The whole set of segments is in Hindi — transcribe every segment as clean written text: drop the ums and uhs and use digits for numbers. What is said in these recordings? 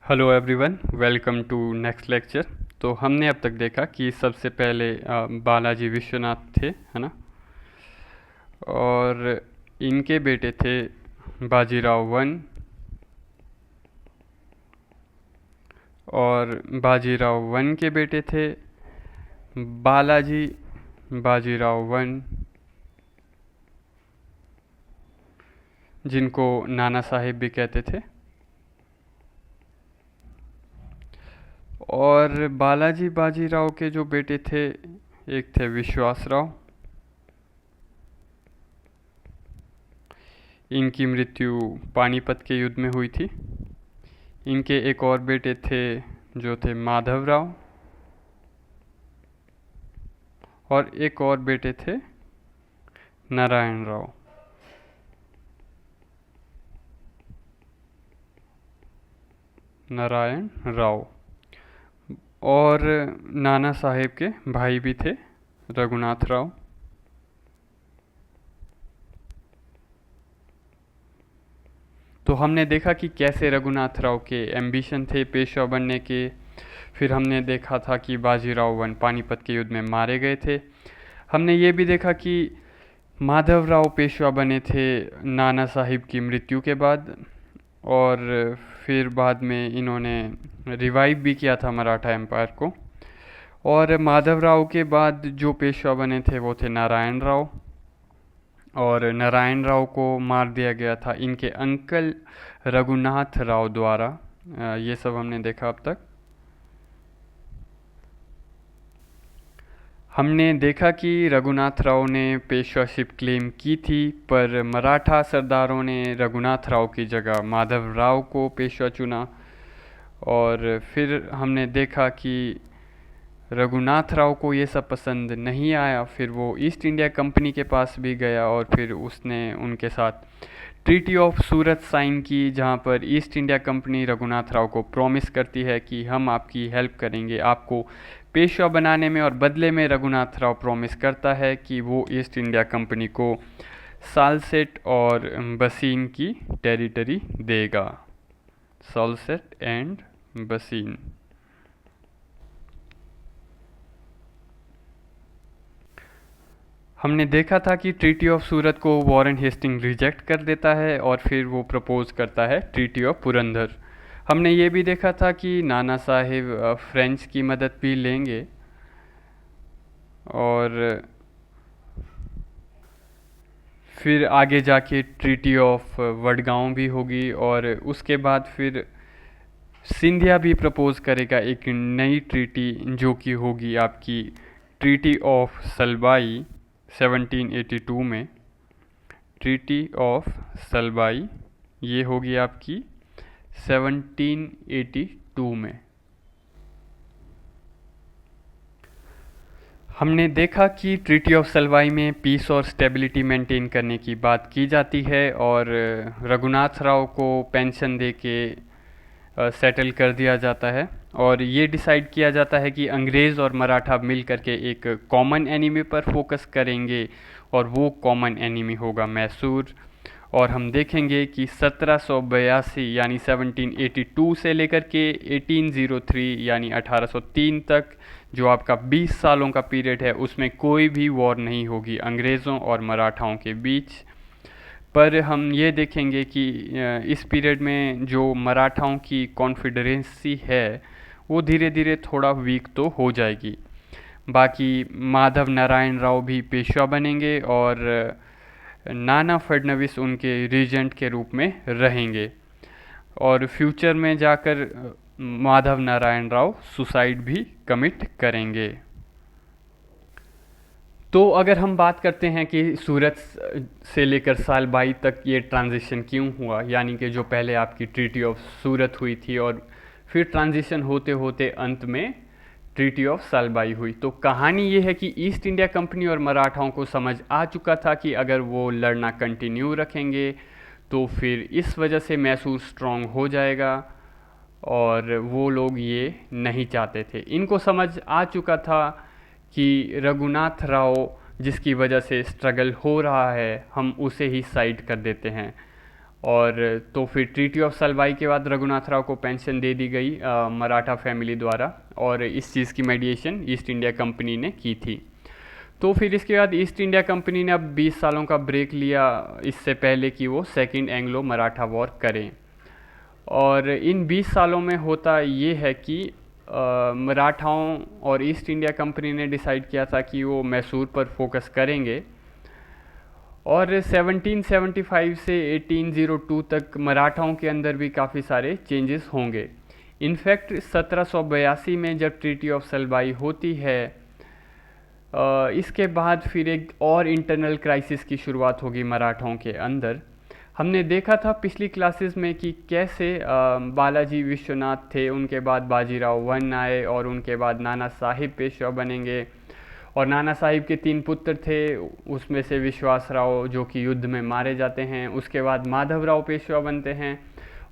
Hello everyone, welcome to next lecture. तो हमने अब तक देखा कि सबसे पहले बालाजी विश्वनाथ थे, है ना। और इनके बेटे थे बाजीराव वन, और बाजीराव वन के बेटे थे बालाजी बाजीराव वन, जिनको नाना साहेब भी कहते थे। और बालाजी बाजीराव के जो बेटे थे, एक थे विश्वासराव। इनकी मृत्यु पानीपत के युद्ध में हुई थी। इनके एक और बेटे थे जो थे माधवराव, और एक और बेटे थे नारायण राव। नारायण राव। और नाना साहेब के भाई भी थे रघुनाथ राव। तो हमने देखा कि कैसे रघुनाथ राव के एम्बिशन थे पेशवा बनने के। फिर हमने देखा था कि बाजीराव वन पानीपत के युद्ध में मारे गए थे। हमने ये भी देखा कि माधवराव पेशवा बने थे नाना साहिब की मृत्यु के बाद, और फिर बाद में इन्होंने रिवाइव भी किया था मराठा एम्पायर को। और माधवराव के बाद जो पेशवा बने थे वो थे नारायण राव, और नारायण राव को मार दिया गया था इनके अंकल रघुनाथ राव द्वारा। ये सब हमने देखा अब तक। हमने देखा कि रघुनाथ राव ने पेशवाशिप क्लेम की थी, पर मराठा सरदारों ने रघुनाथ राव की जगह माधव राव को पेशवा चुना। और फिर हमने देखा कि रघुनाथ राव को ये सब पसंद नहीं आया। फिर वो ईस्ट इंडिया कंपनी के पास भी गया, और फिर उसने उनके साथ ट्रीटी ऑफ सूरत साइन की, जहाँ पर east India company Raghunath Rao को प्रॉमिस करती है कि हम आपकी हेल्प करेंगे आपको पेशवा बनाने में, और बदले में रघुनाथ राव प्रॉमिस करता है कि वो ईस्ट इंडिया कंपनी को सालसेट और बसीन की टेरिटरी देगा। सालसेट एंड बसीन। हमने देखा था कि ट्रीटी ऑफ सूरत को वॉरेन हेस्टिंग रिजेक्ट कर देता है, और फिर वो प्रपोज करता है ट्रीटी ऑफ पुरंदर। हमने ये भी देखा था कि नाना साहेब फ्रेंच की मदद भी लेंगे, और फिर आगे जाके ट्रीटी ऑफ वडगांव भी होगी, और उसके बाद फिर सिंधिया भी प्रपोज करेगा एक नई ट्रीटी, जो कि होगी आपकी ट्रीटी ऑफ सलबाई 1782 में। ट्रीटी ऑफ सलबाई ये होगी आपकी 1782 में। हमने देखा कि ट्रीटी ऑफ सलवाई में पीस और स्टेबिलिटी मेंटेन करने की बात की जाती है, और रघुनाथ राव को पेंशन दे के सेटल कर दिया जाता है। और ये डिसाइड किया जाता है कि अंग्रेज़ और मराठा मिल करके एक कॉमन एनिमी पर फोकस करेंगे, और वो कॉमन एनिमी होगा मैसूर। और हम देखेंगे कि 1782 यानी 1782 से लेकर के 1803 यानी 1803 तक जो आपका 20 सालों का पीरियड है, उसमें कोई भी वॉर नहीं होगी अंग्रेज़ों और मराठाओं के बीच। पर हम ये देखेंगे कि इस पीरियड में जो मराठाओं की कॉन्फिडरेंसी है वो धीरे धीरे थोड़ा वीक तो हो जाएगी। बाकी माधव नारायण राव भी पेशवा बनेंगे, और नाना फडणवीस उनके रीजेंट के रूप में रहेंगे, और फ्यूचर में जाकर माधव नारायण राव सुसाइड भी कमिट करेंगे। तो अगर हम बात करते हैं कि सूरत से लेकर साल 22 तक ये ट्रांजिशन क्यों हुआ, यानी कि जो पहले आपकी ट्रीटी ऑफ सूरत हुई थी और फिर ट्रांजिशन होते होते अंत में ट्रीटी ऑफ सालबाई हुई, तो कहानी ये है कि ईस्ट इंडिया कंपनी और मराठाओं को समझ आ चुका था कि अगर वो लड़ना कंटिन्यू रखेंगे तो फिर इस वजह से मैसूर स्ट्रांग हो जाएगा, और वो लोग ये नहीं चाहते थे। इनको समझ आ चुका था कि रघुनाथ राव जिसकी वजह से स्ट्रगल हो रहा है, हम उसे ही साइड कर देते हैं। और तो फिर ट्रीटी ऑफ सलवाई के बाद रघुनाथराव को पेंशन दे दी गई मराठा फैमिली द्वारा, और इस चीज़ की मेडिएशन ईस्ट इंडिया कंपनी ने की थी। तो फिर इसके बाद ईस्ट इंडिया कंपनी ने अब 20 सालों का ब्रेक लिया, इससे पहले कि वो सेकेंड एंग्लो मराठा वॉर करें। और इन 20 सालों में होता ये है कि मराठाओं और ईस्ट इंडिया कंपनी ने डिसाइड किया था कि वो मैसूर पर फोकस करेंगे, और 1775 से 1802 तक मराठाओं के अंदर भी काफ़ी सारे चेंजेस होंगे। इनफैक्ट 1782 में जब ट्रीटी ऑफ सलवाई होती है, इसके बाद फिर एक और इंटरनल क्राइसिस की शुरुआत होगी मराठाओं के अंदर। हमने देखा था पिछली क्लासेस में कि कैसे बालाजी विश्वनाथ थे, उनके बाद बाजीराव वन आए, और उनके बाद नाना साहिब पेशवा बनेंगे, और नाना साहिब के 3 पुत्र थे, उसमें से विश्वास राव जो कि युद्ध में मारे जाते हैं, उसके बाद माधव राव पेशवा बनते हैं,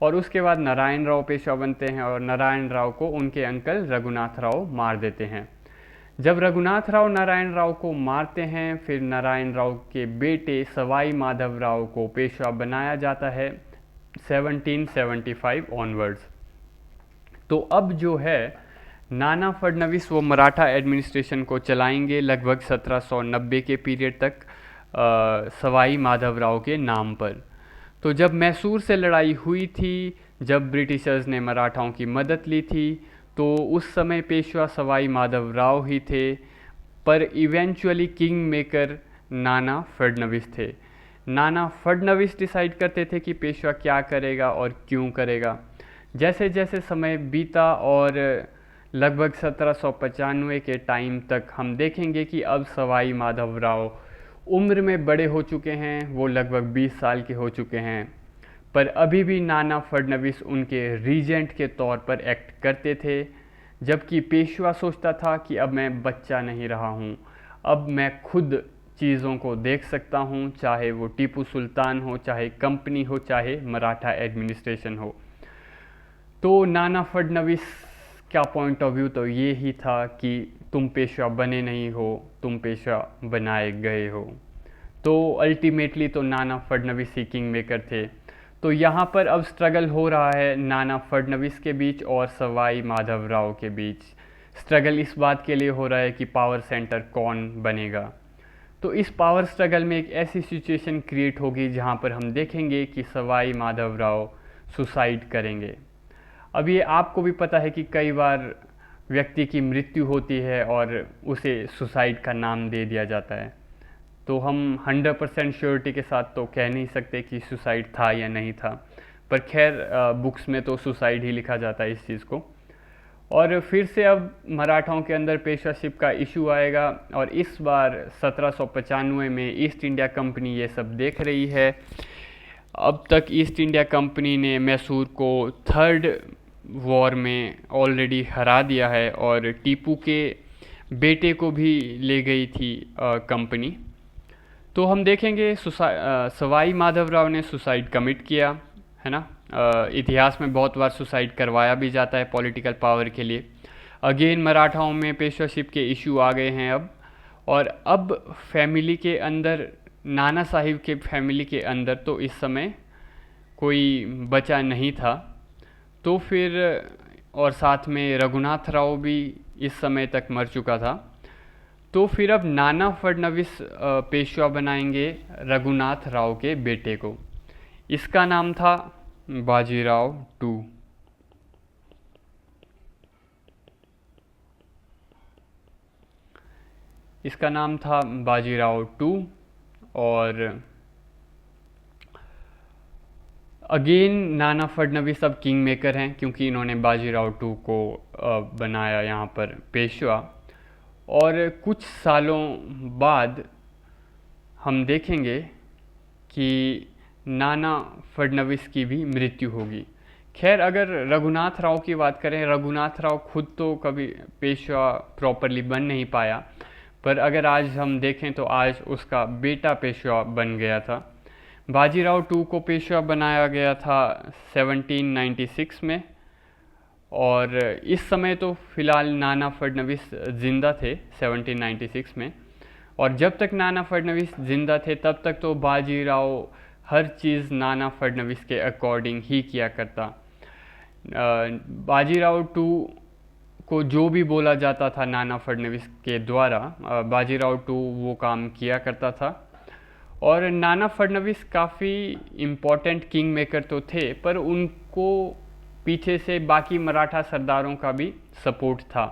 और उसके बाद नारायण राव पेशवा बनते हैं, और नारायण राव को उनके अंकल रघुनाथ राव मार देते हैं। जब रघुनाथ राव नारायण राव को मारते हैं, फिर नारायण राव के बेटे सवाई माधव राव को पेशवा बनाया जाता है 1775 ऑनवर्ड्स। तो अब जो है नाना फडणवीस वो मराठा एडमिनिस्ट्रेशन को चलाएंगे लगभग 1790 के पीरियड तक सवाई माधव राव के नाम पर। तो जब मैसूर से लड़ाई हुई थी, जब ब्रिटिशर्स ने मराठाओं की मदद ली थी, तो उस समय पेशवा सवाई माधव राव ही थे, पर eventually king maker Nana Phadnavis थे। नाना फडणवीस डिसाइड करते थे कि पेशवा क्या करेगा और क्यों करेगा। जैसे जैसे समय बीता और लगभग 1795 के टाइम तक हम देखेंगे कि अब सवाई माधव राव उम्र में बड़े हो चुके हैं, वो लगभग 20 साल के हो चुके हैं, पर अभी भी नाना फडणवीस उनके रीजेंट के तौर पर एक्ट करते थे। जबकि पेशवा सोचता था कि अब मैं बच्चा नहीं रहा हूँ, अब मैं खुद चीज़ों को देख सकता हूँ, चाहे वो टीपू सुल्तान हो, चाहे कंपनी हो, चाहे मराठा एडमिनिस्ट्रेशन हो। तो नाना फडणवीस का पॉइंट ऑफ व्यू तो ये ही था कि तुम पेशवा बने नहीं हो, तुम पेशवा बनाए गए हो। तो अल्टीमेटली तो नाना फडणवीस ही किंग मेकर थे। तो यहाँ पर अब स्ट्रगल हो रहा है नाना फडणवीस के बीच और सवाई माधव राव के बीच। स्ट्रगल इस बात के लिए हो रहा है कि पावर सेंटर कौन बनेगा। तो इस पावर स्ट्रगल में एक ऐसी सिचुएशन क्रिएट होगी जहाँ पर हम देखेंगे कि सवाई माधव राव सुसाइड करेंगे। अब ये आपको भी पता है कि कई बार व्यक्ति की मृत्यु होती है और उसे सुसाइड का नाम दे दिया जाता है। तो हम 100% श्योरिटी के साथ तो कह नहीं सकते कि सुसाइड था या नहीं था, पर खैर बुक्स में तो सुसाइड ही लिखा जाता है इस चीज़ को। और फिर से अब मराठाओं के अंदर पेशवाशिप का इशू आएगा, और इस बार 1795 में ईस्ट इंडिया कंपनी ये सब देख रही है। अब तक ईस्ट इंडिया कंपनी ने मैसूर को 3rd वॉर में ऑलरेडी हरा दिया है, और टीपू के बेटे को भी ले गई थी कंपनी। तो हम देखेंगे सवाई माधव राव ने सुसाइड कमिट किया है ना। इतिहास में बहुत बार सुसाइड करवाया भी जाता है पॉलिटिकल पावर के लिए। अगेन मराठाओं में पेशवाशिप के इशू आ गए हैं अब, और अब फैमिली के अंदर, नाना साहिब के फैमिली के अंदर तो इस समय कोई बचा नहीं था। तो फिर और साथ में रघुनाथ राव भी इस समय तक मर चुका था। तो फिर अब नाना फडणवीस पेशवा बनाएंगे रघुनाथ राव के बेटे को। इसका नाम था बाजीराव टू। इसका नाम था बाजीराव टू। और अगेन नाना फडणवीस अब किंग मेकर हैं, क्योंकि इन्होंने बाजीराव टू को बनाया यहाँ पर पेशवा। और कुछ सालों बाद हम देखेंगे कि नाना फडणवीस की भी मृत्यु होगी। खैर अगर रघुनाथ राव की बात करें, रघुनाथ राव खुद तो कभी पेशवा प्रॉपरली बन नहीं पाया, पर अगर आज हम देखें तो आज उसका बेटा पेशवा बन गया था। बाजीराव टू को पेशवा बनाया गया था 1796 में, और इस समय तो फिलहाल नाना फडणवीस ज़िंदा थे 1796 में। और जब तक नाना फडणवीस ज़िंदा थे तब तक तो बाजीराव हर चीज़ नाना फडणवीस के अकॉर्डिंग ही किया करता। बाजीराव टू को जो भी बोला जाता था नाना फडणवीस के द्वारा, बाजीराव टू वो काम किया करता था। और नाना फडणवीस काफ़ी इम्पोर्टेंट किंग मेकर तो थे, पर उनको पीछे से बाकी मराठा सरदारों का भी सपोर्ट था।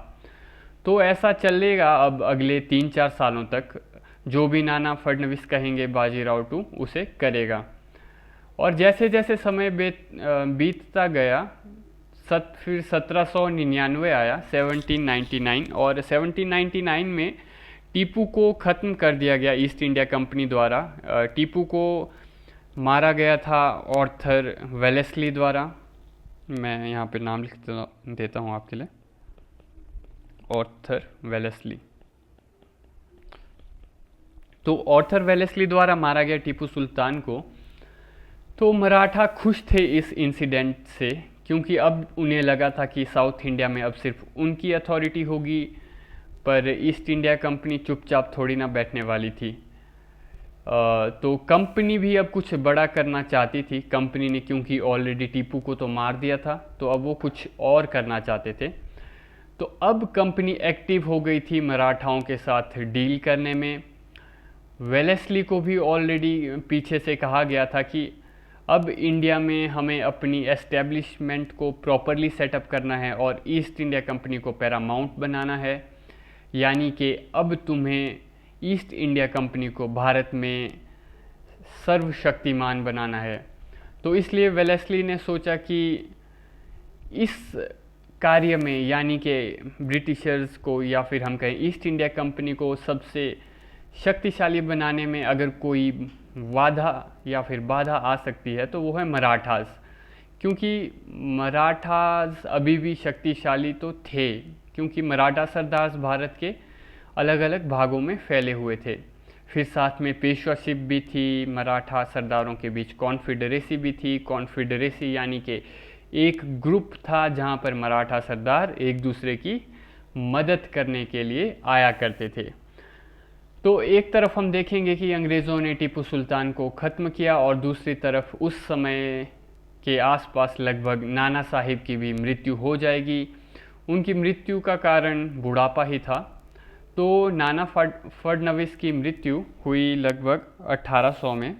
तो ऐसा चलेगा अब अगले 3-4 सालों तक, जो भी नाना फडणवीस कहेंगे बाजीराव टू उसे करेगा। और जैसे जैसे समय बीतता गया, फिर 1799 आया, 1799, और 1799 में टीपू को ख़त्म कर दिया गया ईस्ट इंडिया कंपनी द्वारा। टीपू को मारा गया था ऑर्थर वेलेस्ली द्वारा। मैं यहाँ पे नाम लिख देता हूँ आपके लिए, ऑर्थर वेलेस्ली। तो ऑर्थर वेलेस्ली द्वारा मारा गया टीपू सुल्तान को। तो मराठा खुश थे इस इंसिडेंट से, क्योंकि अब उन्हें लगा था कि साउथ इंडिया में अब सिर्फ उनकी अथॉरिटी होगी, पर ईस्ट इंडिया कंपनी चुपचाप थोड़ी ना बैठने वाली थी। तो कंपनी भी अब कुछ बड़ा करना चाहती थी। कंपनी ने क्योंकि ऑलरेडी टीपू को तो मार दिया था, तो अब वो कुछ और करना चाहते थे। तो अब कंपनी एक्टिव हो गई थी मराठाओं के साथ डील करने में। वेलेस्ली को भी ऑलरेडी पीछे से कहा गया था कि अब इंडिया में हमें अपनी एस्टेब्लिशमेंट को प्रॉपरली सेटअप करना है और ईस्ट इंडिया कंपनी को पैरामाउंट बनाना है, यानी कि अब तुम्हें ईस्ट इंडिया कंपनी को भारत में सर्वशक्तिमान बनाना है। तो इसलिए वेलेस्ली ने सोचा कि इस कार्य में, यानी कि ब्रिटिशर्स को या फिर हम कहें ईस्ट इंडिया कंपनी को सबसे शक्तिशाली बनाने में अगर कोई वाधा या फिर बाधा आ सकती है तो वो है मराठास। क्योंकि मराठास अभी भी शक्तिशाली तो थे, क्योंकि मराठा सरदार भारत के अलग अलग भागों में फैले हुए थे। फिर साथ में पेशवाशिप भी थी, मराठा सरदारों के बीच कॉन्फेडरेसी भी थी। कॉन्फेडरेसी यानी कि एक ग्रुप था जहाँ पर मराठा सरदार एक दूसरे की मदद करने के लिए आया करते थे। तो एक तरफ हम देखेंगे कि अंग्रेज़ों ने टीपू सुल्तान को ख़त्म किया, और दूसरी तरफ उस समय के आसपास लगभग नाना साहिब की भी मृत्यु हो जाएगी। उनकी मृत्यु का कारण बुढ़ापा ही था। तो नाना फडणवीस की मृत्यु हुई लगभग 1800 में।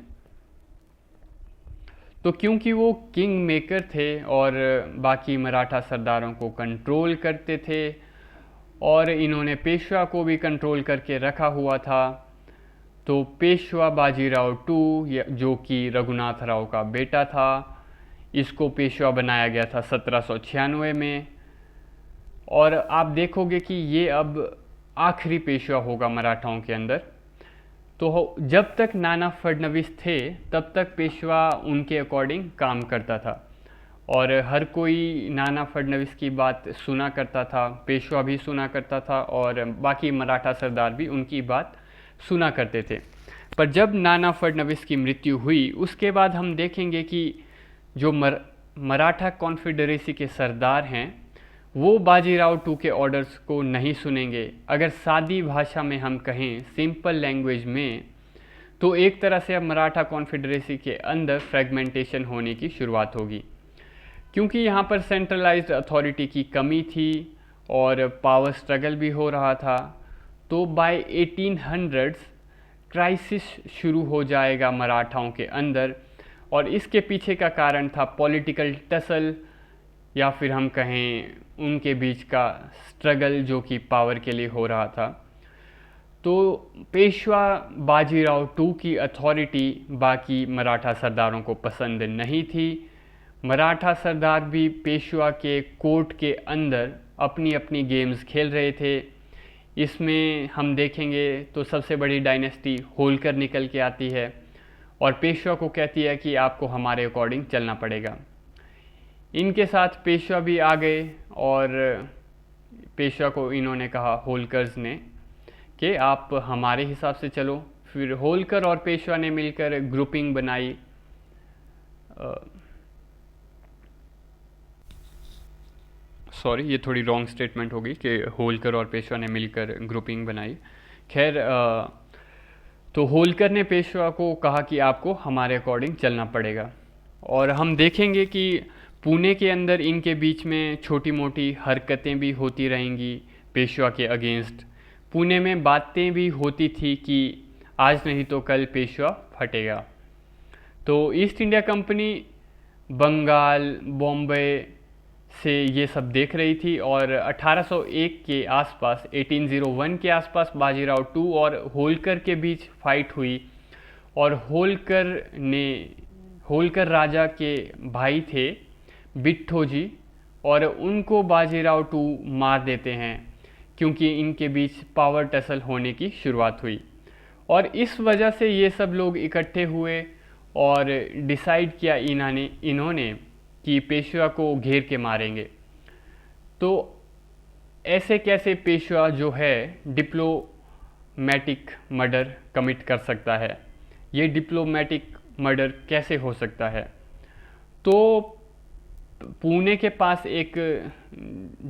तो क्योंकि वो किंग मेकर थे और बाकी मराठा सरदारों को कंट्रोल करते थे, और इन्होंने पेशवा को भी कंट्रोल करके रखा हुआ था, तो पेशवा बाजीराव टू, जो कि रघुनाथ राव का बेटा था, इसको पेशवा बनाया गया था 1796 में। और आप देखोगे कि ये अब आखिरी पेशवा होगा मराठाओं के अंदर। तो जब तक नाना फडणवीस थे तब तक पेशवा उनके अकॉर्डिंग काम करता था, और हर कोई नाना फडणवीस की बात सुना करता था। पेशवा भी सुना करता था और बाकी मराठा सरदार भी उनकी बात सुना करते थे। पर जब नाना फडणवीस की मृत्यु हुई उसके बाद हम देखेंगे कि जो मराठा कॉन्फेडरेसी के सरदार हैं वो बाजीराव टू के ऑर्डर्स को नहीं सुनेंगे। अगर सादी भाषा में हम कहें, सिंपल लैंग्वेज में, तो एक तरह से अब मराठा कॉन्फेडरेसी के अंदर फ्रेगमेंटेशन होने की शुरुआत होगी, क्योंकि यहाँ पर सेंट्रलाइज्ड अथॉरिटी की कमी थी और पावर स्ट्रगल भी हो रहा था। तो बाय 1800s क्राइसिस शुरू हो जाएगा मराठाओं के अंदर, और इसके पीछे का कारण था पॉलिटिकल टसल, या फिर हम कहें उनके बीच का स्ट्रगल जो कि पावर के लिए हो रहा था। तो पेशवा बाजीराव टू की अथॉरिटी बाकी मराठा सरदारों को पसंद नहीं थी। मराठा सरदार भी पेशवा के कोर्ट के अंदर अपनी अपनी गेम्स खेल रहे थे। इसमें हम देखेंगे तो सबसे बड़ी डायनेस्टी होलकर निकल के आती है, और पेशवा को कहती है कि आपको हमारे अकॉर्डिंग चलना पड़ेगा। इनके साथ पेशवा भी आ गए, और पेशवा को इन्होंने कहा, होलकर्स ने, कि आप हमारे हिसाब से चलो। फिर होलकर और पेशवा ने मिलकर ग्रुपिंग बनाई। सॉरी, ये थोड़ी रॉन्ग स्टेटमेंट होगी कि होलकर और पेशवा ने मिलकर ग्रुपिंग बनाई। खैर, तो होलकर ने पेशवा को कहा कि आपको हमारे अकॉर्डिंग चलना पड़ेगा। और हम देखेंगे कि पुणे के अंदर इनके बीच में छोटी मोटी हरकतें भी होती रहेंगी पेशवा के अगेंस्ट। पुणे में बातें भी होती थी कि आज नहीं तो कल पेशवा फटेगा। तो East India Company Bengal, Bombay से ये सब देख रही थी और 1801 के आसपास, 1801 के आसपास बाजीराव टू और होलकर के बीच फाइट हुई। और होलकर राजा के भाई थे बिट्ठोजी, और उनको बाजीराव टू मार देते हैं क्योंकि इनके बीच पावर टसल होने की शुरुआत हुई। और इस वजह से ये सब लोग इकट्ठे हुए और डिसाइड किया इन्होंने कि पेशवा को घेर के मारेंगे। तो ऐसे कैसे पेशवा जो है डिप्लोमेटिक मर्डर कमिट कर सकता है? ये डिप्लोमेटिक मर्डर कैसे हो सकता है? तो पुणे के पास एक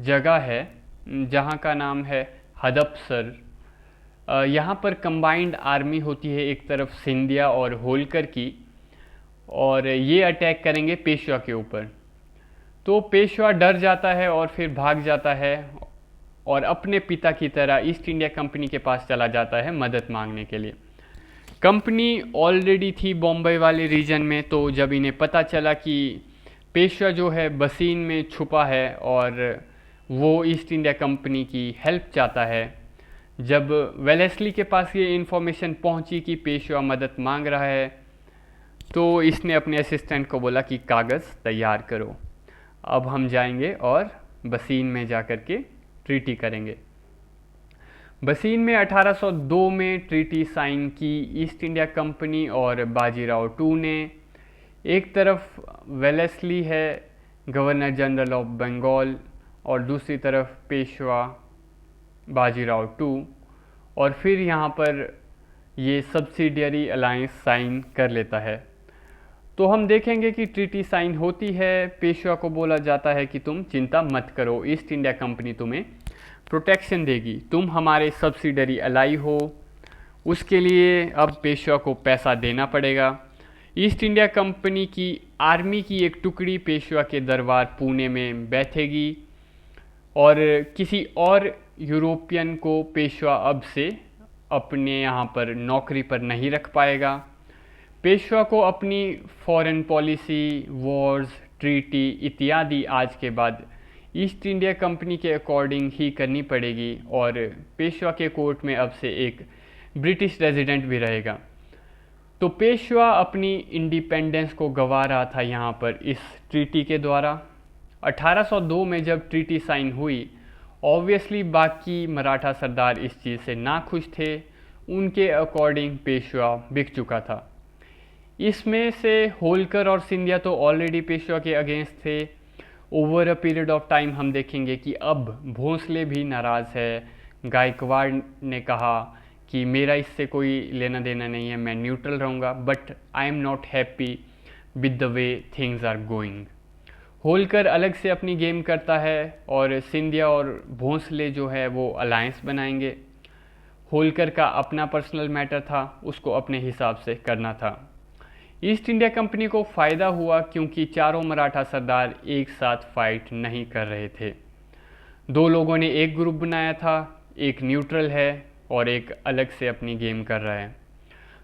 जगह है जहाँ का नाम है हडपसर। यहाँ पर कंबाइंड आर्मी होती है, एक तरफ सिंधिया और होलकर की, और ये अटैक करेंगे पेशवा के ऊपर। तो पेशवा डर जाता है और फिर भाग जाता है और अपने पिता की तरह ईस्ट इंडिया कंपनी के पास चला जाता है मदद मांगने के लिए। कंपनी ऑलरेडी थी बॉम्बे वाले रीजन में, तो जब इन्हें पता चला कि पेशवा जो है बसीन में छुपा है और वो ईस्ट इंडिया कंपनी की हेल्प चाहता है, जब वेलेस्ली के पास ये इन्फॉर्मेशन पहुंची कि पेशवा मदद मांग रहा है, तो इसने अपने असिस्टेंट को बोला कि कागज़ तैयार करो, अब हम जाएंगे और बसीन में जाकर के ट्रीटी करेंगे। बसीन में 1802 में ट्रीटी साइन की ईस्ट इंडिया कंपनी और बाजीराव टू ने। एक तरफ वेलेस्ली है, गवर्नर जनरल ऑफ बंगाल, और दूसरी तरफ पेशवा बाजीराव टू। और फिर यहाँ पर ये सब्सिडियरी अलायंस साइन कर लेता है। तो हम देखेंगे कि ट्रीटी साइन होती है, पेशवा को बोला जाता है कि तुम चिंता मत करो, ईस्ट इंडिया कंपनी तुम्हें प्रोटेक्शन देगी, तुम हमारे सब्सिडरी अलाई हो। उसके लिए अब पेशवा को पैसा देना पड़ेगा। ईस्ट इंडिया कंपनी की आर्मी की एक टुकड़ी पेशवा के दरबार पुणे में बैठेगी और किसी और यूरोपियन को पेशवा अब से अपने यहाँ पर नौकरी पर नहीं रख पाएगा। पेशवा को अपनी फॉरेन पॉलिसी, वॉर्स, ट्रीटी इत्यादि आज के बाद ईस्ट इंडिया कंपनी के अकॉर्डिंग ही करनी पड़ेगी और पेशवा के कोर्ट में अब से एक ब्रिटिश रेजिडेंट भी रहेगा। तो पेशवा अपनी इंडिपेंडेंस को गंवा रहा था यहाँ पर इस ट्रीटी के द्वारा। 1802 में जब ट्रीटी साइन हुई, ऑब्वियसली बाकी मराठा सरदार इस चीज़ से नाखुश थे, उनके अकॉर्डिंग पेशवा बिक चुका था। इसमें से होलकर और सिंधिया तो ऑलरेडी पेशवा के अगेंस्ट थे। Over a period of time हम देखेंगे कि अब भोंसले भी नाराज़ है। गायकवाड़ ने कहा कि मेरा इससे कोई लेना देना नहीं है, मैं न्यूट्रल रहूँगा, but I am not happy with the way things are going. Holkar अलग से अपनी गेम करता है और सिंधिया और भोंसले जो है वो अलायंस बनाएंगे। होलकर का अपना पर्सनल मैटर था, उसको अपने हिसाब से करना था। ईस्ट इंडिया कंपनी को फ़ायदा हुआ क्योंकि चारों मराठा सरदार एक साथ फाइट नहीं कर रहे थे। दो लोगों ने एक ग्रुप बनाया था, एक न्यूट्रल है और एक अलग से अपनी गेम कर रहा है।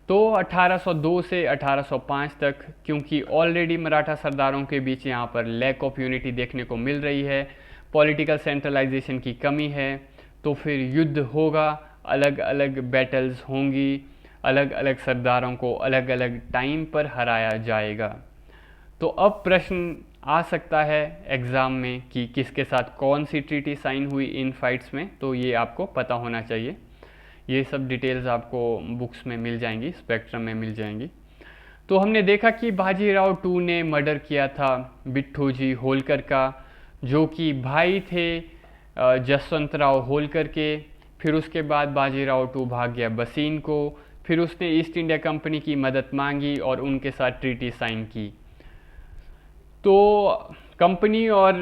तो 1802 से 1805 तक, क्योंकि ऑलरेडी मराठा सरदारों के बीच यहाँ पर लैक ऑफ यूनिटी देखने को मिल रही है, पॉलिटिकल सेंट्रलाइजेशन की कमी है, तो फिर युद्ध होगा, अलग अलग बैटल्स होंगी, अलग अलग सरदारों को अलग अलग टाइम पर हराया जाएगा। तो अब प्रश्न आ सकता है एग्ज़ाम में कि किसके साथ कौन सी ट्रीटी साइन हुई इन फाइट्स में, तो ये आपको पता होना चाहिए। ये सब डिटेल्स आपको बुक्स में मिल जाएंगी, स्पेक्ट्रम में मिल जाएंगी। तो हमने देखा कि बाजीराव टू ने मर्डर किया था बिट्ठूजी होलकर का, जो कि भाई थे जसवंतराव होलकर के। फिर उसके बाद बाजीराव टू भाग गया बसीन को, फिर उसने ईस्ट इंडिया कंपनी की मदद मांगी और उनके साथ ट्रीटी साइन की। तो कंपनी और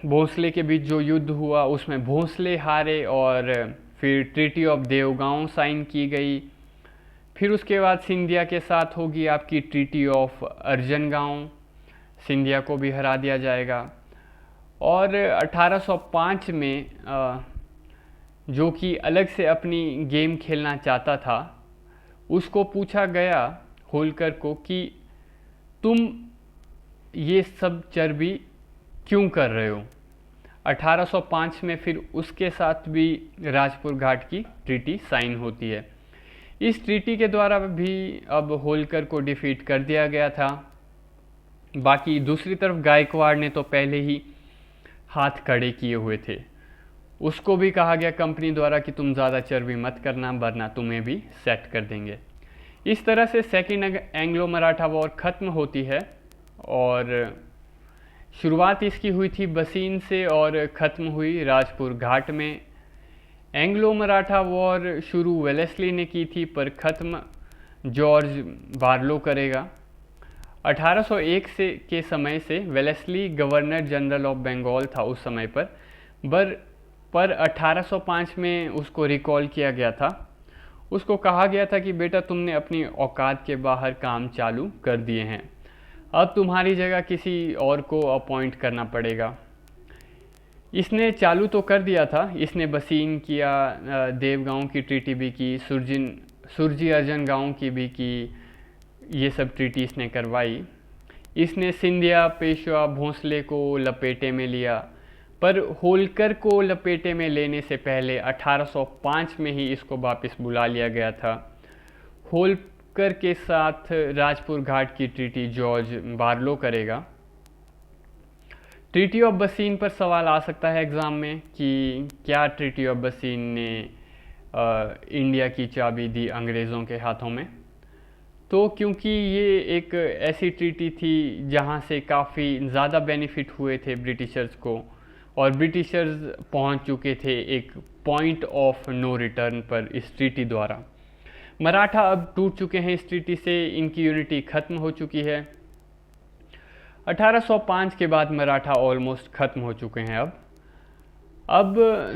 भोंसले के बीच जो युद्ध हुआ उसमें भोंसले हारे और फिर ट्रीटी ऑफ देवगांव साइन की गई। फिर उसके बाद सिंधिया के साथ होगी आपकी ट्रीटी ऑफ अर्जनगांव, सिंधिया को भी हरा दिया जाएगा। और 1805 में जो कि अलग से अपनी गेम खेलना चाहता था, उसको पूछा गया होलकर को कि तुम ये सब चर्बी क्यों कर रहे हो। 1805 में फिर उसके साथ भी राजपुर घाट की ट्रीटी साइन होती है। इस ट्रीटी के द्वारा भी अब होलकर को डिफीट कर दिया गया था। बाकी दूसरी तरफ गायकवाड़ ने तो पहले ही हाथ खड़े किए हुए थे, उसको भी कहा गया कंपनी द्वारा कि तुम ज़्यादा चर्बी मत करना वरना तुम्हें भी सेट कर देंगे। इस तरह से सेकेंड एंग्लो मराठा वॉर ख़त्म होती है और शुरुआत इसकी हुई थी बसीन से और ख़त्म हुई राजपुर घाट में। एंग्लो मराठा वॉर शुरू वेलेस्ली ने की थी पर ख़त्म जॉर्ज बार्लो करेगा। 1801 के समय से Wellesley governor general of Bengal था उस समय पर 1805 में उसको रिकॉल किया गया था। उसको कहा गया था कि बेटा तुमने अपनी औकात के बाहर काम चालू कर दिए हैं, अब तुम्हारी जगह किसी और को अपॉइंट करना पड़ेगा। इसने चालू तो कर दिया था, इसने बसीन किया, देवगांव की ट्रीटी भी की, सुरजी अर्जन गांव की भी की, ये सब ट्रीटी इसने करवाई। इसने सिंधिया, पेशवा, भोंसले को लपेटे में लिया, पर होलकर को लपेटे में लेने से पहले 1805 में ही इसको वापस बुला लिया गया था। होलकर के साथ राजपुर घाट की ट्रीटी जॉर्ज बार्लो करेगा। ट्रीटी ऑफ बसीन पर सवाल आ सकता है एग्ज़ाम में कि क्या ट्रीटी ऑफ बसीन ने इंडिया की चाबी दी अंग्रेज़ों के हाथों में। तो क्योंकि ये एक ऐसी ट्रीटी थी जहाँ से काफ़ी ज़्यादा बेनिफिट हुए थे ब्रिटिशर्स को, और ब्रिटिशर्स पहुँच चुके थे एक पॉइंट ऑफ नो रिटर्न पर इस ट्रीटी द्वारा। मराठा अब टूट चुके हैं इस ट्रीटी से, इनकी यूनिटी ख़त्म हो चुकी है। 1805 के बाद मराठा ऑलमोस्ट ख़त्म हो चुके हैं। अब